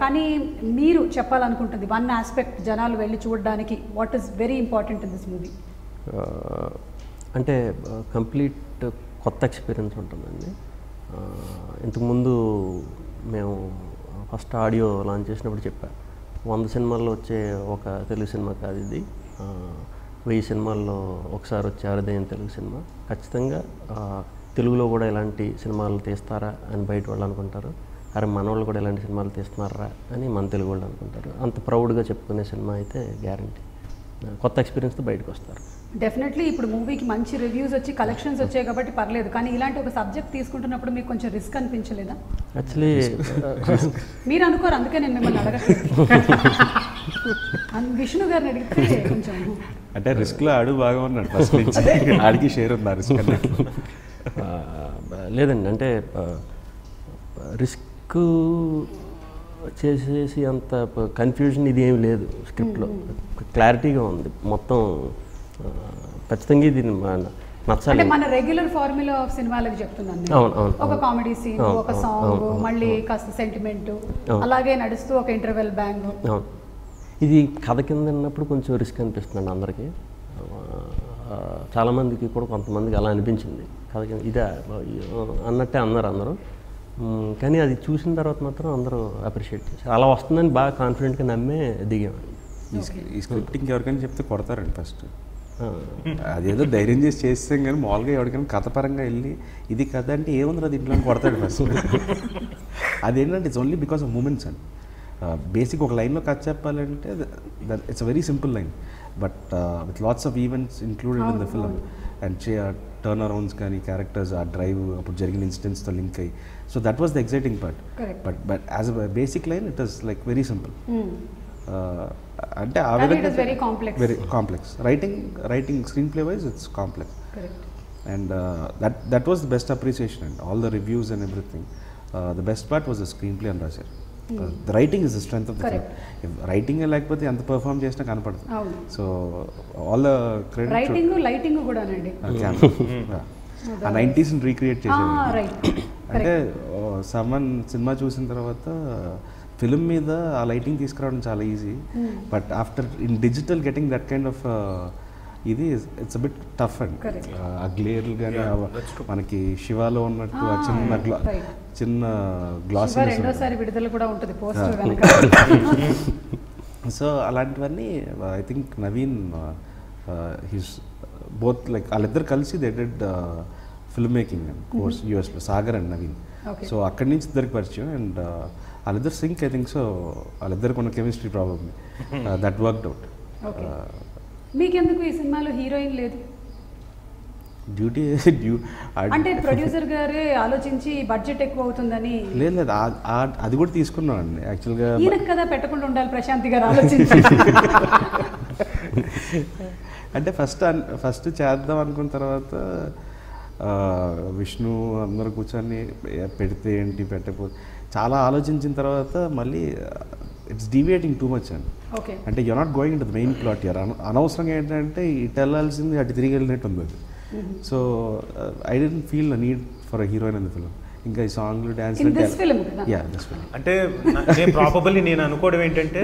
కానీ మీరు చెప్పాలనుకుంటుంది వన్ ఆస్పెక్ట్ జనాలు వెళ్ళి చూడడానికి, what is very important in this movie? అంటే కంప్లీట్ కొత్త ఎక్స్పీరియన్స్ ఉంటుందండి. ఇంతకుముందు మేము ఫస్ట్ ఆడియో లాంచ్ చేసినప్పుడు చెప్పా, 100 సినిమాల్లో వచ్చే ఒక తెలుగు సినిమా కాదు ఇది, 1000 సినిమాల్లో ఒకసారి వచ్చే అరుదైన తెలుగు సినిమా. ఖచ్చితంగా తెలుగులో కూడా ఇలాంటి సినిమాలు తీస్తారా అని బయట వాళ్ళు అనుకుంటారు. అరే మన వాళ్ళు కూడా ఇలాంటి సినిమాలు తీస్తున్నారా అని మన తెలుగు వాళ్ళు అనుకుంటారు. అంత ప్రౌడ్గా చెప్పుకునే సినిమా అయితే గ్యారంటీ. కొత్త ఎక్స్పీరియన్స్తో బయటకు వస్తారు. డెఫినెట్లీ ఇప్పుడు మూవీకి మంచి రివ్యూస్ వచ్చి కలెక్షన్స్ వచ్చాయి కాబట్టి పర్లేదు. కానీ ఇలాంటి ఒక సబ్జెక్ట్ తీసుకుంటున్నప్పుడు మీకు కొంచెం రిస్క్ అనిపించలేదా? యాక్చువల్లీ మీరు అనుకోరు, అందుకే నేను మిమ్మల్ని అడగట్లేదు. విష్ణు గారిని అడిగితే కొంచెం అంటే రిస్క్లో ఆడు బాగా ఉన్నాడు ఫస్ట్ నుంచి, ఆడికి షేర్ ఉంది రిస్క్ అన్నట్టు. లేదండి, అంటే రిస్క్ చేసేసి అంత కన్ఫ్యూజన్ ఇది ఏమి లేదు. స్క్రిప్ట్లో క్లారిటీగా ఉంది మొత్తం. ఖచ్చితంగా ఇది నచ్చాలి. మన రెగ్యులర్ ఫార్ములా ఆఫ్ సినిమాలకి చెప్తున్నాను. ఒక కామెడీ సీన్, ఒక సాంగ్, మళ్ళీ కాస్త సెంటిమెంట్, అలాగే నడుస్తూ ఒక ఇంటర్వెల్ బ్యాంగ్. ఇది కథ కింద ఉన్నప్పుడు కొంచెం రిస్క్ అనిపిస్తుంది అందరికీ. చాలామందికి కూడా కొంతమందికి అలా అనిపించింది కథ కింద ఇదే అన్నట్టే అన్నారు అందరూ. కానీ అది చూసిన తర్వాత మాత్రం అందరూ అప్రిషియేట్ చేశారు. అలా వస్తుందని బాగా కాన్ఫిడెంట్గా నమ్మే దిగామండి. ఈ స్క్రిప్టింగ్ ఎవరికైనా చెప్తే కొడతారండి ఫస్ట్. అదేదో ధైర్యం చేసి చేస్తాం కానీ మామూలుగా ఎవరికైనా కథపరంగా వెళ్ళి ఇది కథ అంటే ఏముంది దీంట్లో కొడతాడు ఫస్ట్. అదేంటంటే it's only because of moments అండి. బేసిక్ ఒక లైన్లో కథ చెప్పాలంటే it's a very simple line, but with lots of events included in the film and turn arounds కానీ క్యారెక్టర్స్ ఆ డ్రైవ్ అప్పుడు జరిగిన ఇన్సిడెంట్స్తో లింక్ అయ్యి, so that was the exciting part. But as a basic line it is like very simple. అంటే ఆ విధంగా very complex writing screenplay wise it's complex. And that was the best appreciation and all the reviews and everything. The best part was the screen play అని రాశారు. The writing is the strength of the film. Writing లేకపోతే ఎంత perform చేసినా కనపడదు. So all the credit writing lighting కూడా అండి ఆ 90s recreate చేశారు. అంటే సమ్మన్ సినిమా చూసిన తర్వాత ఫిల్మ్ మీద ఆ లైటింగ్ తీసుకురావడం చాలా easy, but after in digital getting that kind of ఇది ఇట్స్ బిట్ టఫ్ అండ్ ఆ గ్లేర్లు కానీ మనకి శివాలో ఉన్నట్టు ఆ చిన్న గ్లాస్ సో అలాంటివన్నీ I think Naveen his both like వాళ్ళిద్దరు కలిసి they did film making and course యూఎస్లో సాగర్ అండ్ నవీన్. సో అక్కడి నుంచి ఇద్దరికి పరిచయం అండ్ వాళ్ళిద్దరు సింక్ ఐ థింక్. సో వాళ్ళిద్దరికి ఉన్న chemistry problem that worked out. మీకెందుకు ఈ సినిమాలో హీరోయిన్ లేదు? డ్యూటీ అంటే ప్రొడ్యూసర్ గారే ఆలోచించి బడ్జెట్ ఎక్కువ అవుతుందని? లేదు అది కూడా తీసుకున్నాం అండి యాక్చువల్గా. ఈయనకు కదా పెట్టకుండా ఉండాలి ప్రశాంతి గారు ఆలోచించి. అంటే ఫస్ట్ చేద్దాం అనుకున్న తర్వాత విష్ణు అందరూ కూర్చొని పెడితే ఏంటి పెట్టకపోతే చాలా ఆలోచించిన తర్వాత మళ్ళీ ఇట్స్ డీవియేటింగ్ టూ మచ్ అండి. అంటే you're not going into the main plot you're అనవసరంగా ఏంటంటే ఇటు వెళ్ళాల్సింది అటు తిరిగి వెళ్ళినట్టు ఉంది అది. So I don't feel the need for a heroine in the film. ఇంకా ఈ సాంగ్లు డ్యాన్స్ అంటే ప్రాబబ్లీ నేను అనుకోవడం ఏంటంటే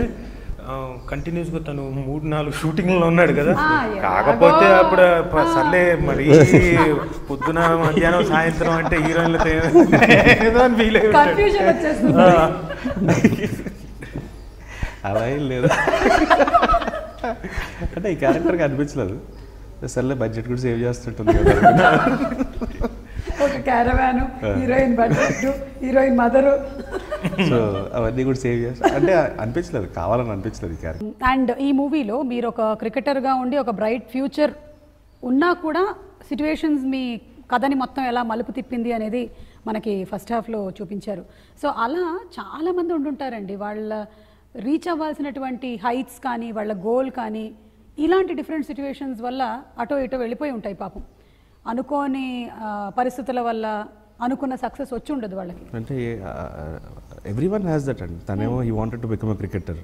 కంటిన్యూస్గా తను 3-4 షూటింగ్లో ఉన్నాడు కదా, కాకపోతే అప్పుడు సర్లే మరి పొద్దున మధ్యాహ్నం సాయంత్రం అంటే హీరోయిన్లతో ఏదో అని ఫీల్ అయ్యి అలా ఏం లేదు. అంటే ఈ క్యారెక్టర్కి అనిపించలేదు, సర్లే బడ్జెట్ కూడా సేవ్ చేస్తుంటుంది కదా. ఒక caravan, heroine budget, heroine mother. So అవన్నీ కూడా సేవ్ చేస్తా అంటే అనిపించలేదు, కావాలని అనిపించలేదు ఈ క్యారెక్టర్. అండ్ ఈ మూవీలో మీరు ఒక క్రికెటర్గా ఉండి ఒక బ్రైట్ ఫ్యూచర్ ఉన్నా కూడా సిచ్యువేషన్స్ మీ కథని మొత్తం ఎలా మలుపు తిప్పింది అనేది మనకి ఫస్ట్ హాఫ్లో చూపించారు. సో అలా చాలామంది ఉండుంటారండి, వాళ్ళ రీచ్ అవ్వాల్సినటువంటి హైట్స్ కానీ వాళ్ళ గోల్ కానీ ఇలాంటి డిఫరెంట్ సిచ్యువేషన్స్ వల్ల అటో ఇటో వెళ్ళిపోయి ఉంటాయి పాపం. అనుకోని పరిస్థితుల వల్ల అనుకున్న సక్సెస్ వచ్చి ఉండదు వాళ్ళకి. అంటే ఎవ్రీ వన్ హ్యాస్ దట్ అండి. తనేమో he wanted to become a cricketer.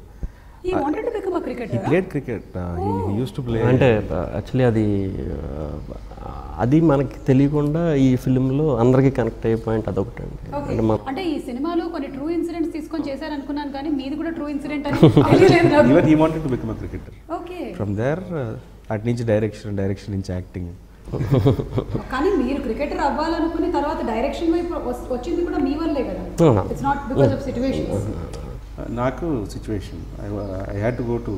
He wanted to become a cricketer. He played cricket. He used to play. అంటే యాక్చువల్లీ అది మనకి తెలియకుండా ఈ ఫిల్మ్లో అందరికీ కనెక్ట్ అయ్యే పాయింట్ అదొకటి అండి. అంటే ఈ సినిమాలో కొన్ని ట్రూ ఇన్సిడెంట్స్ తీసుకొని చేశారు అనుకున్నాను, కానీ మీది కూడా ట్రూ ఇన్సిడెంట్ అని తెలియలేదు నాకు. Even he wanted to become a cricketer. Okay. From there, అటు నుంచి డైరెక్షన్ నుంచి యాక్టింగ్. కానీ మీరు క్రికెటర్ అవ్వాలనుకుని తర్వాత డైరెక్షన్ వైపు వచ్చింది కూడా మీ వల్లే కదా. It's not because of situations. నాకు situation, I had to go to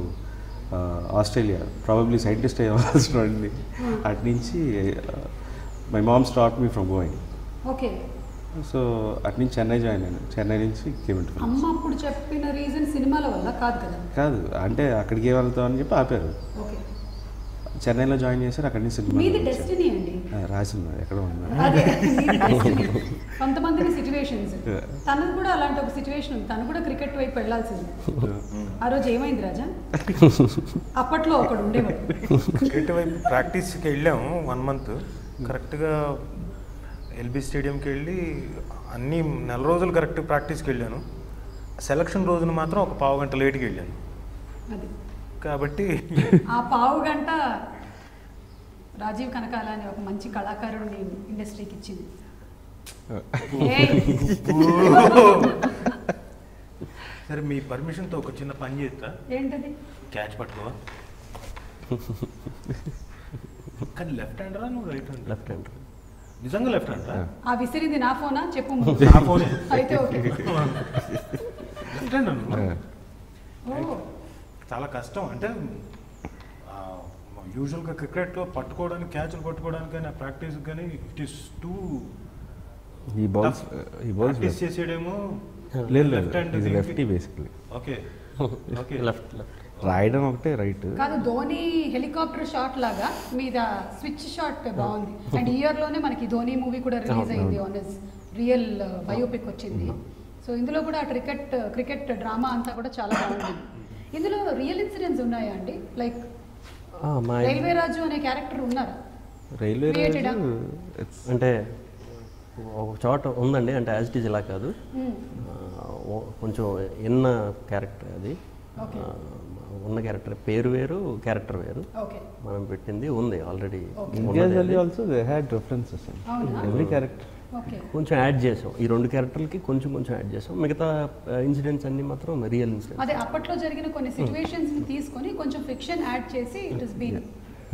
Australia, probably scientist అయ్యాల్సిన అటు నుంచి my mom stop me from going. Okay. So అటు నుంచి చెన్నై జాయిన్ అయ్యాను. చెన్నై నుంచి కేమింట్. అమ్మ అప్పుడు చెప్పిన రీజన్ సినిమాల వల్ల కాదు కదా? కాదు, అంటే అక్కడికి వెళ్తాం అని చెప్పి ఆపారు. ఓకే. చెన్నైలో జాయిన్ చేశారు, అక్కడి నుంచి సినిమా డెస్టినీ అండి రాసింది ఎక్కడ ఉన్నా. కొంతమందికి సిచ్యువేషన్స్, తనకు కూడా అలాంటి ఒక సిచ్యువేషన్ ఉంది, తను కూడా క్రికెట్ వైపు వెళ్ళాల్సింది. ఆ రోజు ఏమైంది రాజా? అప్పట్లో ఒకడు ఉండేవాడు క్రికెట్ వైపు ప్రాక్టీస్కి వెళ్ళాము 1 month. కరెక్ట్గా ఎల్బీ స్టేడియంకి వెళ్ళి అన్ని నెల రోజులు కరెక్ట్ ప్రాక్టీస్కి వెళ్ళాను. సెలక్షన్ రోజున మాత్రం ఒక పావు గంట లేట్కి వెళ్ళాను. అది కాబట్టి ఆ పావు గంట రాజీవ్ కనకాల అని ఒక మంచి కళాకారుడిని ఇండస్ట్రీకి ఇచ్చింది. సరే, మీ పర్మిషన్తో ఒక చిన్న పని చేస్తా. ఏంటది? క్యాచ్ పట్టుకోవా? కానీ లెఫ్ట్ హ్యాండరా నువ్వు రైట్ హ్యాండ్? Left hand. నిజంగా లెఫ్ట్ హ్యాండరా? ఆ విసిరింది నా ఫోనా చెప్పు. నా ఫోనే అయితే ఓకే. లెఫ్ట్ హ్యాండ్ అన్న. ఓ, చాలా కష్టం. అంటే యూజువల్గా క్రికెట్లో పట్టుకోవడానికి, క్యాచ్లు పట్టుకోవడానికి కానీ ప్రాక్టీస్ కానీ ఇట్ ఈస్ టూ ప్రాక్టీస్ చేసేడేమో. Lefty basically. Okay okay. Left రాయడం ఒకటే రైట్ కాదు. ధోని హెలికాప్టర్ షాట్ లాగా మీద స్విచ్ షాట్ బాగుంది. అండ్ ఇయర్లోనే మనకి ధోని మూవీ కూడా రిలీజ్ అయింది, ఆన్ హిస్ రియల్ బయోపిక్ వచ్చింది. సో ఇందులో కూడా క్రికెట్ డ్రామా అంతా కూడా చాలా బాగుంది. ఇందులో రియల్ ఇన్సిడెంట్స్ ఉన్నాయా అండి? లైక్ రైల్వే రాజు అనే క్యారెక్టర్ ఉన్నారా? రైల్వే రాజు అంటే ఒక చోట ఉందండి, అంటే యాజ్ ఇట్ ఈజ్ ఇలా కాదు, కొంచెం ఎన్న క్యారెక్టర్ అది. ఉన్న క్యారెక్టర్ పేరు వేరు, క్యారెక్టర్ వేరు. మనం పెట్టింది ఉంది already. Also they had references every character. కొంచెం యాడ్ చేసాం, ఈ 2 క్యారెక్టర్లకి కొంచెం యాడ్ చేసాం. మిగతా ఇన్సిడెంట్స్ అన్ని మాత్రం రియల్ ఇన్సిడెంట్స్. అదే అప్పట్లో జరిగిన కొన్ని సిచ్యువేషన్స్ ని తీసుకొని కొంచెం ఫిక్షన్ యాడ్ చేసి ఇట్ ఇస్ బీన్.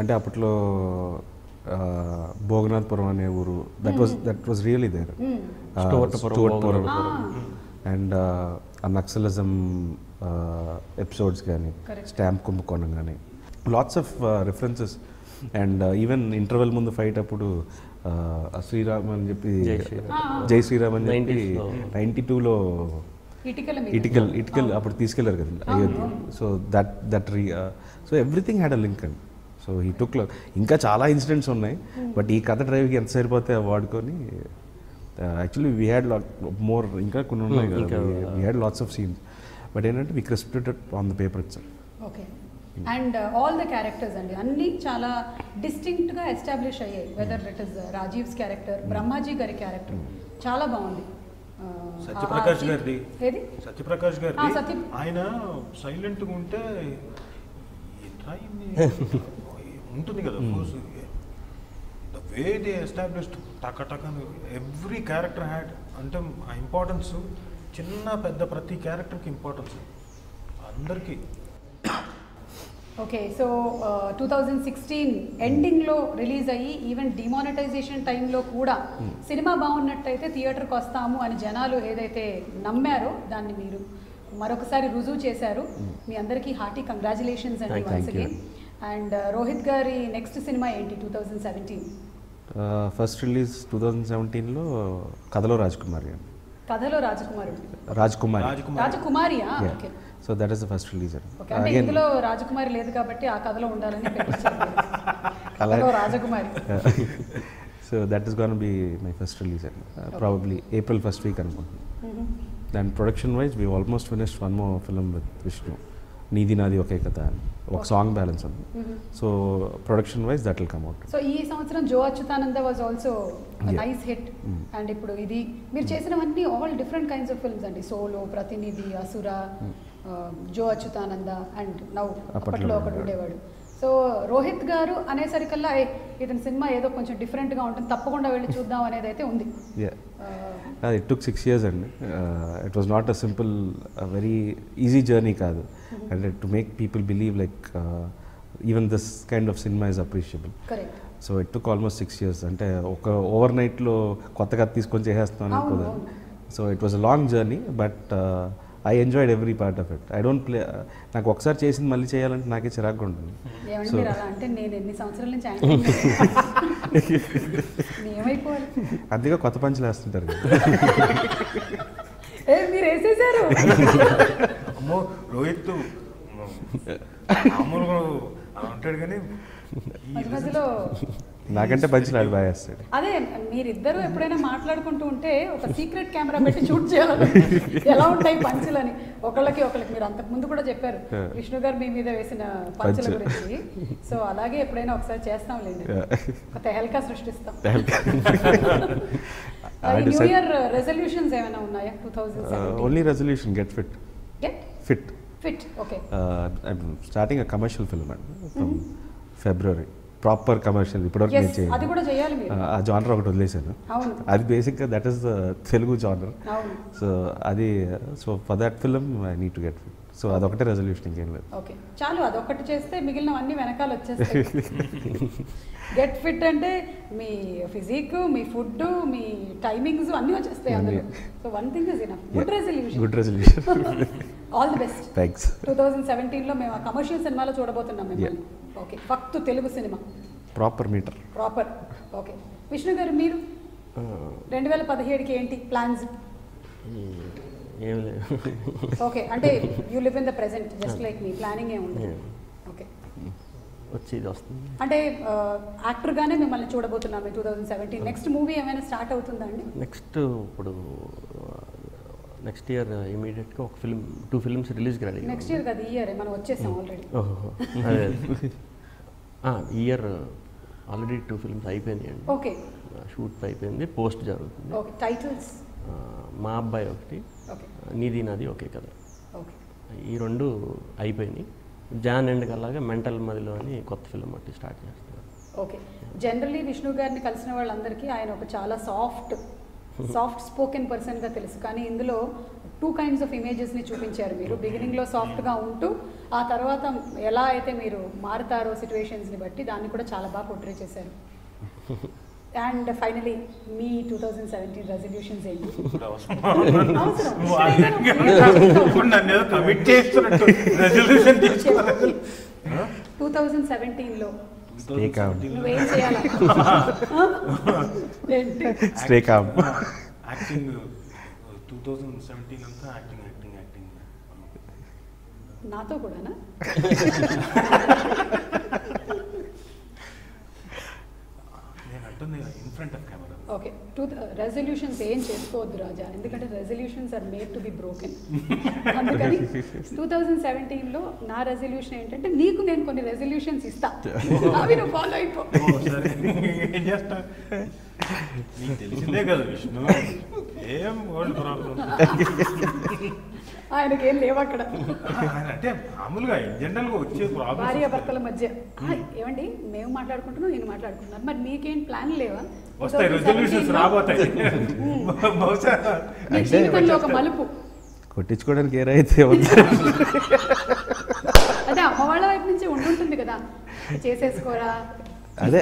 అంటే అప్పట్లో భోగనాథపురం అనే ఊరు, that was really there. Stuartpuram and ఆ నక్సలిజం ఎపిసోడ్స్ కానీ, స్టాంప్ కుంభకోణం కానీ, lots of references. And even interval ముందు ఫైట్ అప్పుడు శ్రీరామ్ అని చెప్పి, జై శ్రీరామ్ అని చెప్పి 92లో ఇటుకల్ అప్పుడు తీసుకెళ్లారు కదా Ayodhya. So so everything had a link and so he took. ఇంకా చాలా ఇన్సిడెంట్స్ ఉన్నాయి, బట్ ఈ కథ డ్రైవ్కి ఎంత సరిపోతే వాడుకొని యాక్చువల్లీ వీ హ్యాడ్ మోర్, ఇంకా కొన్ని ఉన్నాయి కదా, we had lots of scenes. But ఏంటంటే we crisped on the paper itself. Okay. And all the characters అండి అన్నీ చాలా డిస్టింక్ట్గా ఎస్టాబ్లిష్ అయ్యాయి. Whether it is Rajeev's character, Brahmaji గారి క్యారెక్టర్ చాలా బాగుంది. సత్యప్రకాష్ గారిది, ఏది సత్యప్రకాష్ గారిది, ఆయన సైలెంట్గా ఉంటే ఉంటుంది కదా. ద వే దే ఎస్టాబ్లిష్డ్ టక ఎవ్రీ క్యారెక్టర్ హ్యాడ్, అంటే ఆ ఇంపార్టెన్స్ చిన్న పెద్ద ప్రతి క్యారెక్టర్కి ఇంపార్టెన్స్ అందరికీ. ఓకే. సో 2016 ఎండింగ్లో రిలీజ్ అయ్యి ఈవెన్ డిమానిటైజేషన్ టైంలో కూడా సినిమా బాగున్నట్టయితే థియేటర్కి వస్తాము అని జనాలు ఏదైతే నమ్మారో దాన్ని మీరు మరొకసారి రుజువు చేశారు. మీ అందరికీ హార్టీ కంగ్రాచులేషన్స్ అండి వన్స్ అగైన్. అండ్ రోహిత్ గారి నెక్స్ట్ సినిమా ఏంటి 2017? ఫస్ట్ రిలీజ్ 2017లో కథలో రాజ్కుమారి అండి. కథలో రాజకుమారుడు. రాజకుమారియా? Okay. So that is the first release. Okay, అంటే ఇందులో రాజకుమారి లేదు కాబట్టి ఆ కథలో ఉండాలని పెట్టించారు. కథలో రాజకుమారి. So that is gonna be my first release అండి. ప్రాబబ్లీ April 1st week అనుకుంటున్నాను. దాని production wise we almost finished one more film with Vishnu, నీది నాది ఒకే కథ అని ఒక సాంగ్ బ్యాలెన్స్ ఉంది. So production wise that will come out. So ఈ సంవత్సరం Jo Achyutananda was also nice hit. And ఇప్పుడు ఇది మీరు చేసినవన్నీ all different kinds of films అండి. Solo, Prathinidhi, Asura, Joe Achyutananda and now అప్పట్లో ఒకటి ఉండేవాడు. సో రోహిత్ గారు అనేసరికల్లా ఇతని సినిమా ఏదో కొంచెం డిఫరెంట్గా ఉంటుంది, తప్పకుండా వెళ్ళి చూద్దాం అనేది అయితే ఉంది. ఇట్ టుక్ 6 years అండి. It was not a simple very easy journey కాదు. And to make people believe like even this kind of cinema is appreciable. So it took almost 6 years. అంటే ఒక ఓవర్ నైట్లో కొత్తగా తీసుకొని చేసేస్తాను అనుకోదు. So it was a long journey but I enjoyed every part of it. I don't play, నాకు ఒకసారి చేసింది మళ్ళీ చేయాలంటే నాకే చిరాకుగా ఉంటుంది. సో అంటే నేను ఎన్ని సంవత్సరాల నుంచి అందుకే కొత్త పంచులు వేస్తుంటారు కదా. మీరు వేసేసారు. అమ్మో రోహిత్ మామూలుగా ఉంటాడు కానీ మధ్యలో నాకంటే పంచులు ఆడి బాగా వేస్తాడు. అదే మీరిద్దరు ఎప్పుడైనా మాట్లాడుకుంటూ ఉంటే ఒక సీక్రెట్ కెమెరా పెట్టి షూట్ చేయాలి ఎలా ఉంటాయి పంచులని ఒకళ్ళకి. మీరు అంతకు ముందు కూడా చెప్పారు విష్ణు గారు మీ మీద వేసిన పంచుల గురించి. సో అలాగే ఎప్పుడైనా ఒకసారి చేస్తాంలేండి, ఒక తెహల్కా సృష్టిస్తాం. న్యూ ఇయర్ రెజల్యూషన్స్ ఏమైనా ఉన్నాయా 2017? Only resolution get fit. Fit okay. I'm starting a commercial film అండి ఫ్రమ్ February. ప్రాపర్ కమర్షియల్ ఇప్పటివరకు నేను చేయాలి. అది కూడా చేయాలి మీరు. ఆ జానర్ ఒకటి వదిలేసాను. అది బేసిక్గా that is the Telugu genre. So అది so for that film I need to get fit. So అదొకటే రెజల్యూషన్, ఇంకేం లేదు. ఓకే చాలు, అదొకటి చేస్తే మిగిలినవన్నీ వెనకాల వచ్చేస్తాయి. గెట్ ఫిట్ అంటే మీ ఫిజిక్, మీ ఫుడ్, మీ టైమింగ్స్ అన్నీ వచ్చేస్తాయి అందులో. So one thing is enough. Good resolution. All the best. Thanks. 2017లో మేము ఆ కమర్షియల్ సినిమాలో చూడబోతున్నాం మిమ్మల్ని. ఓకే, ఫక్త్ Telugu cinema proper meter. Okay. Vishnu garu మీరు 2017కి ఏంటి ప్లాన్స్? ఏం లేదు. ఓకే, అంటే you live in the present just like me. Planning ఏముంది? ఓకే, వచ్చేది వస్తుంది. అంటే యాక్టర్గానే మిమ్మల్ని చూడబోతున్నాం 2017. నెక్స్ట్ మూవీ ఏమైనా స్టార్ట్ అవుతుందా అండి? ఇప్పుడు నెక్స్ట్ ఇయర్ ఇమీడియట్గా ఒక ఫిల్మ్, 2 films రిలీజ్కి రెడీ. నెక్స్ట్ ఇయర్ కదా, ఈ ఇయర్ మనం వచ్చేసాం ఆల్రెడీ. ఓహో అదే ఈ ఇయర్ ఆల్రెడీ 2 films అయిపోయినాయి అండి. ఓకే, షూట్ అయిపోయింది, పోస్ట్ జరుగుతుంది. ఓకే, టైటిల్స్ మా అబ్బాయి ఒకటి, నీది నాది ఒకే కదా. ఓకే, ఈ 2 అయిపోయినాయి. జాన్ ఎండ్ కల్లాగా మెంటల్ మదిలో అని కొత్త ఫిల్మ్ ఒకటి స్టార్ట్ చేస్తున్నారు. ఓకే. జనరల్లీ విష్ణు గారిని కలిసిన వాళ్ళందరికీ ఆయన ఒక చాలా సాఫ్ట్ స్పోకెన్ పర్సన్గా తెలుసు. కానీ ఇందులో 2 kinds ఆఫ్ ఇమేజెస్ని చూపించారు మీరు. బిగినింగ్లో సాఫ్ట్గా ఉంటూ ఆ తర్వాత ఎలా అయితే మీరు మారుతారో సిచ్యువేషన్స్ని బట్టి దాన్ని కూడా చాలా బాగా పోర్ట్రే చేశారు. అండ్ ఫైనలీ మీ 2017 రెజల్యూషన్స్ ఏంటి? 2017లో నువ్వేం చేయాలి? Stay calm. యాక్టింగ్ 2017 అంతా యాక్టింగ్. నాతో కూడానా? నేను అంటుంది in front of camera. Okay, resolutions ఏం చేసుకోవద్దు రాజా, ఎందుకంటే resolutions are made to be broken. అందుకని 2017లో నా రెజల్యూషన్ ఏంటంటే నీకు నేను కొన్ని రెజల్యూషన్స్ ఇస్తా, అవి నువ్వు ఫాలో అయిపో. ఏం చేస్తా నీకు తెలిసిందే కదా విష్ణు, ఏం ఓల్డ్ ప్రాబ్లం. ఆయనకేం లేవు అక్కడ. అంటే మామూలుగా జనరల్గా వచ్చే ప్రాబ్లం భార్యాభర్తల మధ్య. ఏమండి మేము మాట్లాడుకుంటున్నాం, నేను మాట్లాడుకుంటున్నాను, మరి మీకేం ప్లాన్ లేవా? వస్తాయి రెజల్యూషన్స్ రాబోతాయి బహుశా జీవితంలో ఒక మలుపు. కొట్టించుకోవడానికి ఏరైతే అదే అమ్మ వాళ్ళ వైపు నుంచి ఉండుంటుంది కదా, చేసేసుకోరా. అదే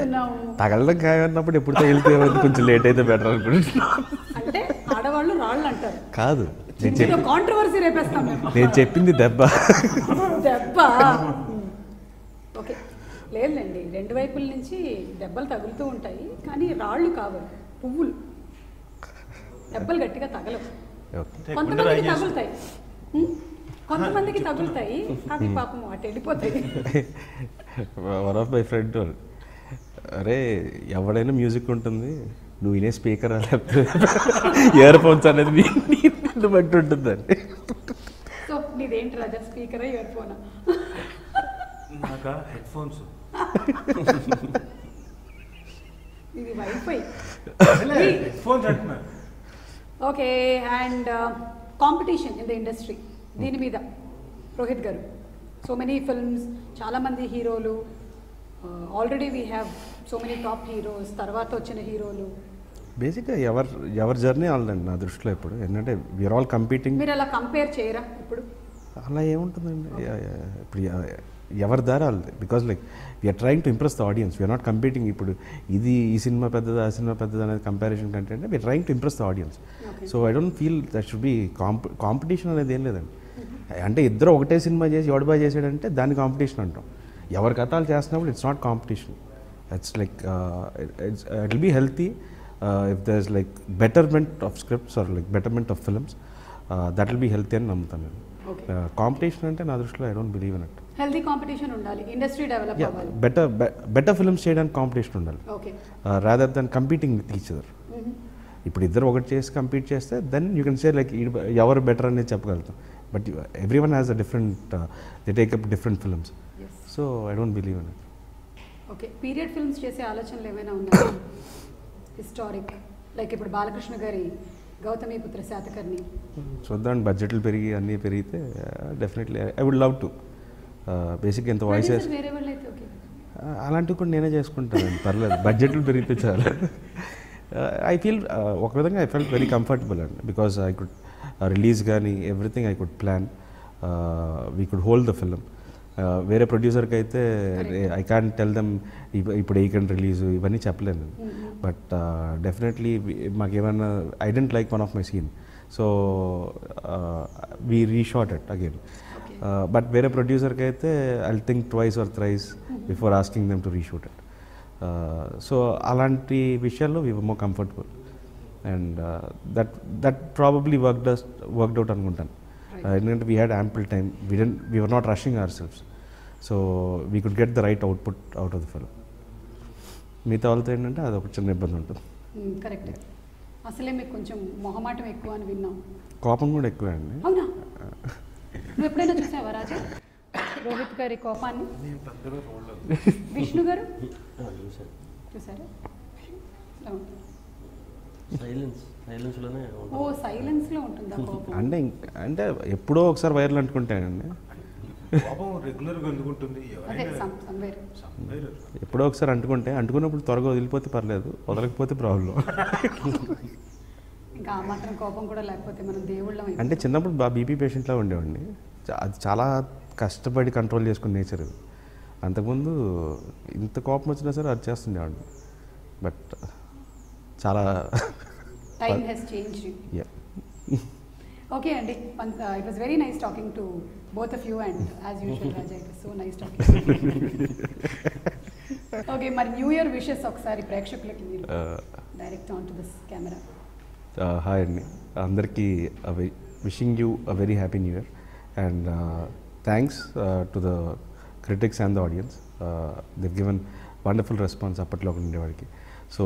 తగలడం కాయన్నప్పుడు ఎప్పుడు తగిలితే కొంచెం లేట్ అయితే బెటర్ అనుకుంటున్నా. అంటే ఆడవాళ్ళు రాళ్ళు అంటారు కాదు, కాంట్రవర్సీ రేపేస్తాం నేను చెప్పింది దెబ్బ. ఓకే, లేదులేండి, 2 వైపుల నుంచి దెబ్బలు తగులుతూ ఉంటాయి, కానీ రాళ్ళు కావాలి, పువ్వులు. దెబ్బలు గట్టిగా తగలవు. కొంతమందికి తగులుతాయి, కొంతమందికి తగులుతాయి, అవి పాపం అటు వెళ్ళిపోతాయి. వన్ ఆఫ్ మై ఫ్రెండ్, అరే ఎవడైనా మ్యూజిక్ ఉంటుంది, నువ్వు వినే స్పీకర్ లేకపోతే ఇయర్ ఫోన్స్ అనేది నీకు బట్టి ఉంటుందండి. సో నీదేంటి రాజా, స్పీకరా ఇయర్ ఫోనా? నాకా హెడ్ ఫోన్స్, ఇది వైఫై. హెడ్ ఫోన్స్ అంటున్నా. Okay, and competition in the industry, దీని మీద రోహిత్ గారు, సో మెనీ ఫిల్మ్స్, చాలామంది హీరోలు, already we have so many top heroes, తర్వాత వచ్చిన హీరోలు. బేసిక్గా ఎవరి జర్నీ వాళ్ళండి నా దృష్టిలో. ఇప్పుడు ఏంటంటే వీఆర్ ఆల్ కంపీటింగ్. మీరు అలా కంపేర్ చేయరా ఇప్పుడు? అలా ఏముంటుందండి, ఇప్పుడు ఎవరి దారి వాళ్ళది. Because like we're trying to impress the audience, we're not competing. ఇప్పుడు ఇది ఈ సినిమా పెద్దది ఆ సినిమా పెద్దది అనేది కంపారిజన్ కంటే అంటే we're trying to impress the audience. So I don't feel that should be competition అనేది ఏం లేదండి. అంటే ఇద్దరు ఒకటే సినిమా చేసి ఎవడు బాగా చేసాడంటే దాన్ని కాంపిటీషన్ అంటాం. ఎవరి కథలు చేస్తున్నప్పుడు it's not competition. It's like it will be healthy if there is like betterment of scripts or like betterment of films, that will be healthy అని నమ్ముతాను నేను. కాంపిటీషన్ అంటే నా దృష్టిలో I don't believe in it. Healthy competition ఉండాలి, industry develop అవ్వాలి, better films చేయడానికి competition ఉండాలి, rather than competing with each other. ఇప్పుడు ఇద్దరు ఒకటి చేసి కంపీట్ చేస్తే then you can say like ఎవరు బెటర్ అనేది చెప్పగలుగుతాం. But every one has a different, they take up different films. So I don't believe in it. Okay, period films చేసే ఆలోచనలు ఏమైనా ఉన్నాయా? హిస్టారిక్, లైక్ ఇప్పుడు బాలకృష్ణ గారి గౌతమిపుత్ర శాతకర్ణి. చూద్దాం, బడ్జెట్లు పెరిగి అన్నీ పెరిగితే definitely I would love to. బేసిక్గా ఎంత వాయిసెస్ అలాంటివి కూడా నేనే చేసుకుంటాను, పర్లేదు, బడ్జెట్లు పెరిగితే చాలు. ఐ ఫీల్ ఒక విధంగా ఐ ఫెల్ట్ వెరీ కంఫర్టబుల్ అండి, బికాస్ ఐ కుడ్ రిలీజ్ కానీ everything I could plan, we could hold the film. వేరే ప్రొడ్యూసర్కి అయితే ఐ క్యాన్ టెల్ దెమ్ ఇప్పుడు ఏ కెన్ రిలీజ్ ఇవన్నీ చెప్పలేను. బట్ డెఫినెట్లీ మాకేమైనా I didn't like one of my scene, so we reshot it again. But వేరే ప్రొడ్యూసర్కి అయితే I think twice or thrice before asking them to reshoot it. So అలాంటి విషయాల్లో we were more comfortable, and that probably worked out అనుకుంటాను. ఎందుకంటే we had ample time, we were not rushing ourselves, so we could get the right output out of the film. మిగతా వాళ్ళతో ఏంటంటే అది ఒక చిన్న ఇబ్బంది ఉంటుంది. కరెక్ట్. అసలే మీకు కొంచెం మొహమాటం ఎక్కువ అని విన్నాం, కోపం కూడా ఎక్కువే అండి. అవునా? నువ్వు ఎప్పుడైనా చూసావా రాజా రోహిత్ గారి కోపాన్ని? విష్ణు గారు చూసారా? ఓ, సైలెన్స్లో ఉంటుందా కోపం? అంటే ఎప్పుడో ఒకసారి వైరల్ అనుకుంటానండి, రెగ్యులర్గా అందుకుంటుంది. ఎప్పుడో ఒకసారి అంటుకున్నప్పుడు త్వరగా వదిలిపోతే పర్లేదు, వదలకపోతే ప్రాబ్లం. ఇంకా ఆ మాత్రం కోపం కూడా లేకపోతే మనం దేవుళ్ళం. అంటే చిన్నప్పుడు బీపీ పేషెంట్లా ఉండేవాడిని, అది చాలా కష్టపడి కంట్రోల్ చేసుకునే నేచర్. అంతకుముందు ఇంత కోపం వచ్చినా సరే అది చేస్తుండేవాడిని, బట్ చాలా టైమ్ హెస్ చేంజ్డ్. ఓకే అండి, it was very nice talking to both of you, and as usual Raja, it was so nice talking to you. Okay, మరి న్యూ ఇయర్ విషెస్ ఒకసారి ప్రేక్షకులకి మీరు direct on to this camera. Hi అండి, అందరికీ wishing you a very happy new year, and thanks to the critics and the audience. They've given wonderful response అప్పట్లో ఉండేవాడికి. So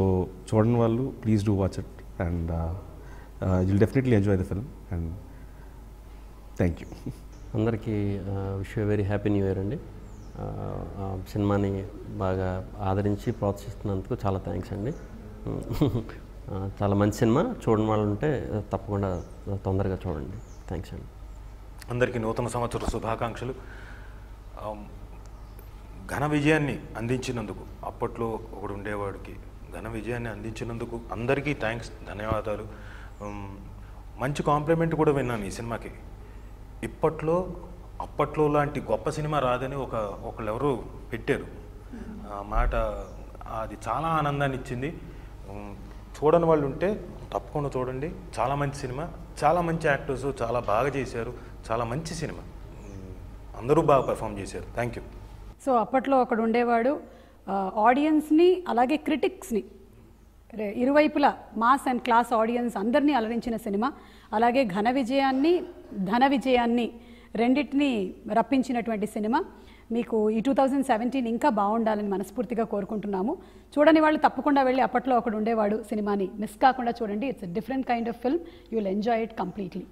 చూడని వాళ్ళు please do watch it, and you'll definitely enjoy the film, and thank you. అందరికీ wish you very happy new year అండి. సినిమాని బాగా ఆదరించి ప్రోత్సహిస్తున్నందుకు చాలా థ్యాంక్స్ అండి. చాలా మంచి సినిమా, చూడని వాళ్ళు ఉంటే తప్పకుండా తొందరగా చూడండి. థ్యాంక్స్ అండి. అందరికీ నూతన సంవత్సర శుభాకాంక్షలు. ఘన విజయాన్ని అందించినందుకు, అప్పట్లో ఒకడు ఉండేవాడికి ఘన విజయాన్ని అందించినందుకు అందరికీ థ్యాంక్స్, ధన్యవాదాలు. మంచి కాంప్లిమెంట్ కూడా విన్నాను ఈ సినిమాకి. అప్పట్లో లాంటి గొప్ప సినిమా రాదని ఒకళ్ళెవరో పెట్టారు ఆ మాట. అది చాలా ఆనందాన్ని ఇచ్చింది. చూడని వాళ్ళు ఉంటే తప్పకుండా చూడండి. చాలా మంచి సినిమా, చాలా మంచి యాక్టర్స్, చాలా బాగా చేశారు. చాలా మంచి సినిమా, అందరూ బాగా పెర్ఫామ్ చేశారు. Thank you. సో అప్పట్లో ఒకడు ఉండేవాడు ఆడియన్స్ని అలాగే క్రిటిక్స్ని ఇరువైపులా మాస్ అండ్ క్లాస్ ఆడియన్స్ అందరినీ అలరించిన సినిమా. అలాగే ధన విజయాన్ని రెండింటినీ రప్పించినటువంటి సినిమా. మీకు ఈ 2017 ఇంకా బాగుండాలని మనస్ఫూర్తిగా కోరుకుంటున్నాము. చూడని వాళ్ళు తప్పకుండా వెళ్ళి, అప్పట్లో ఒకడు ఉండేవాడు సినిమాని మిస్ కాకుండా చూడండి. It's different kind of film. You will enjoy it completely.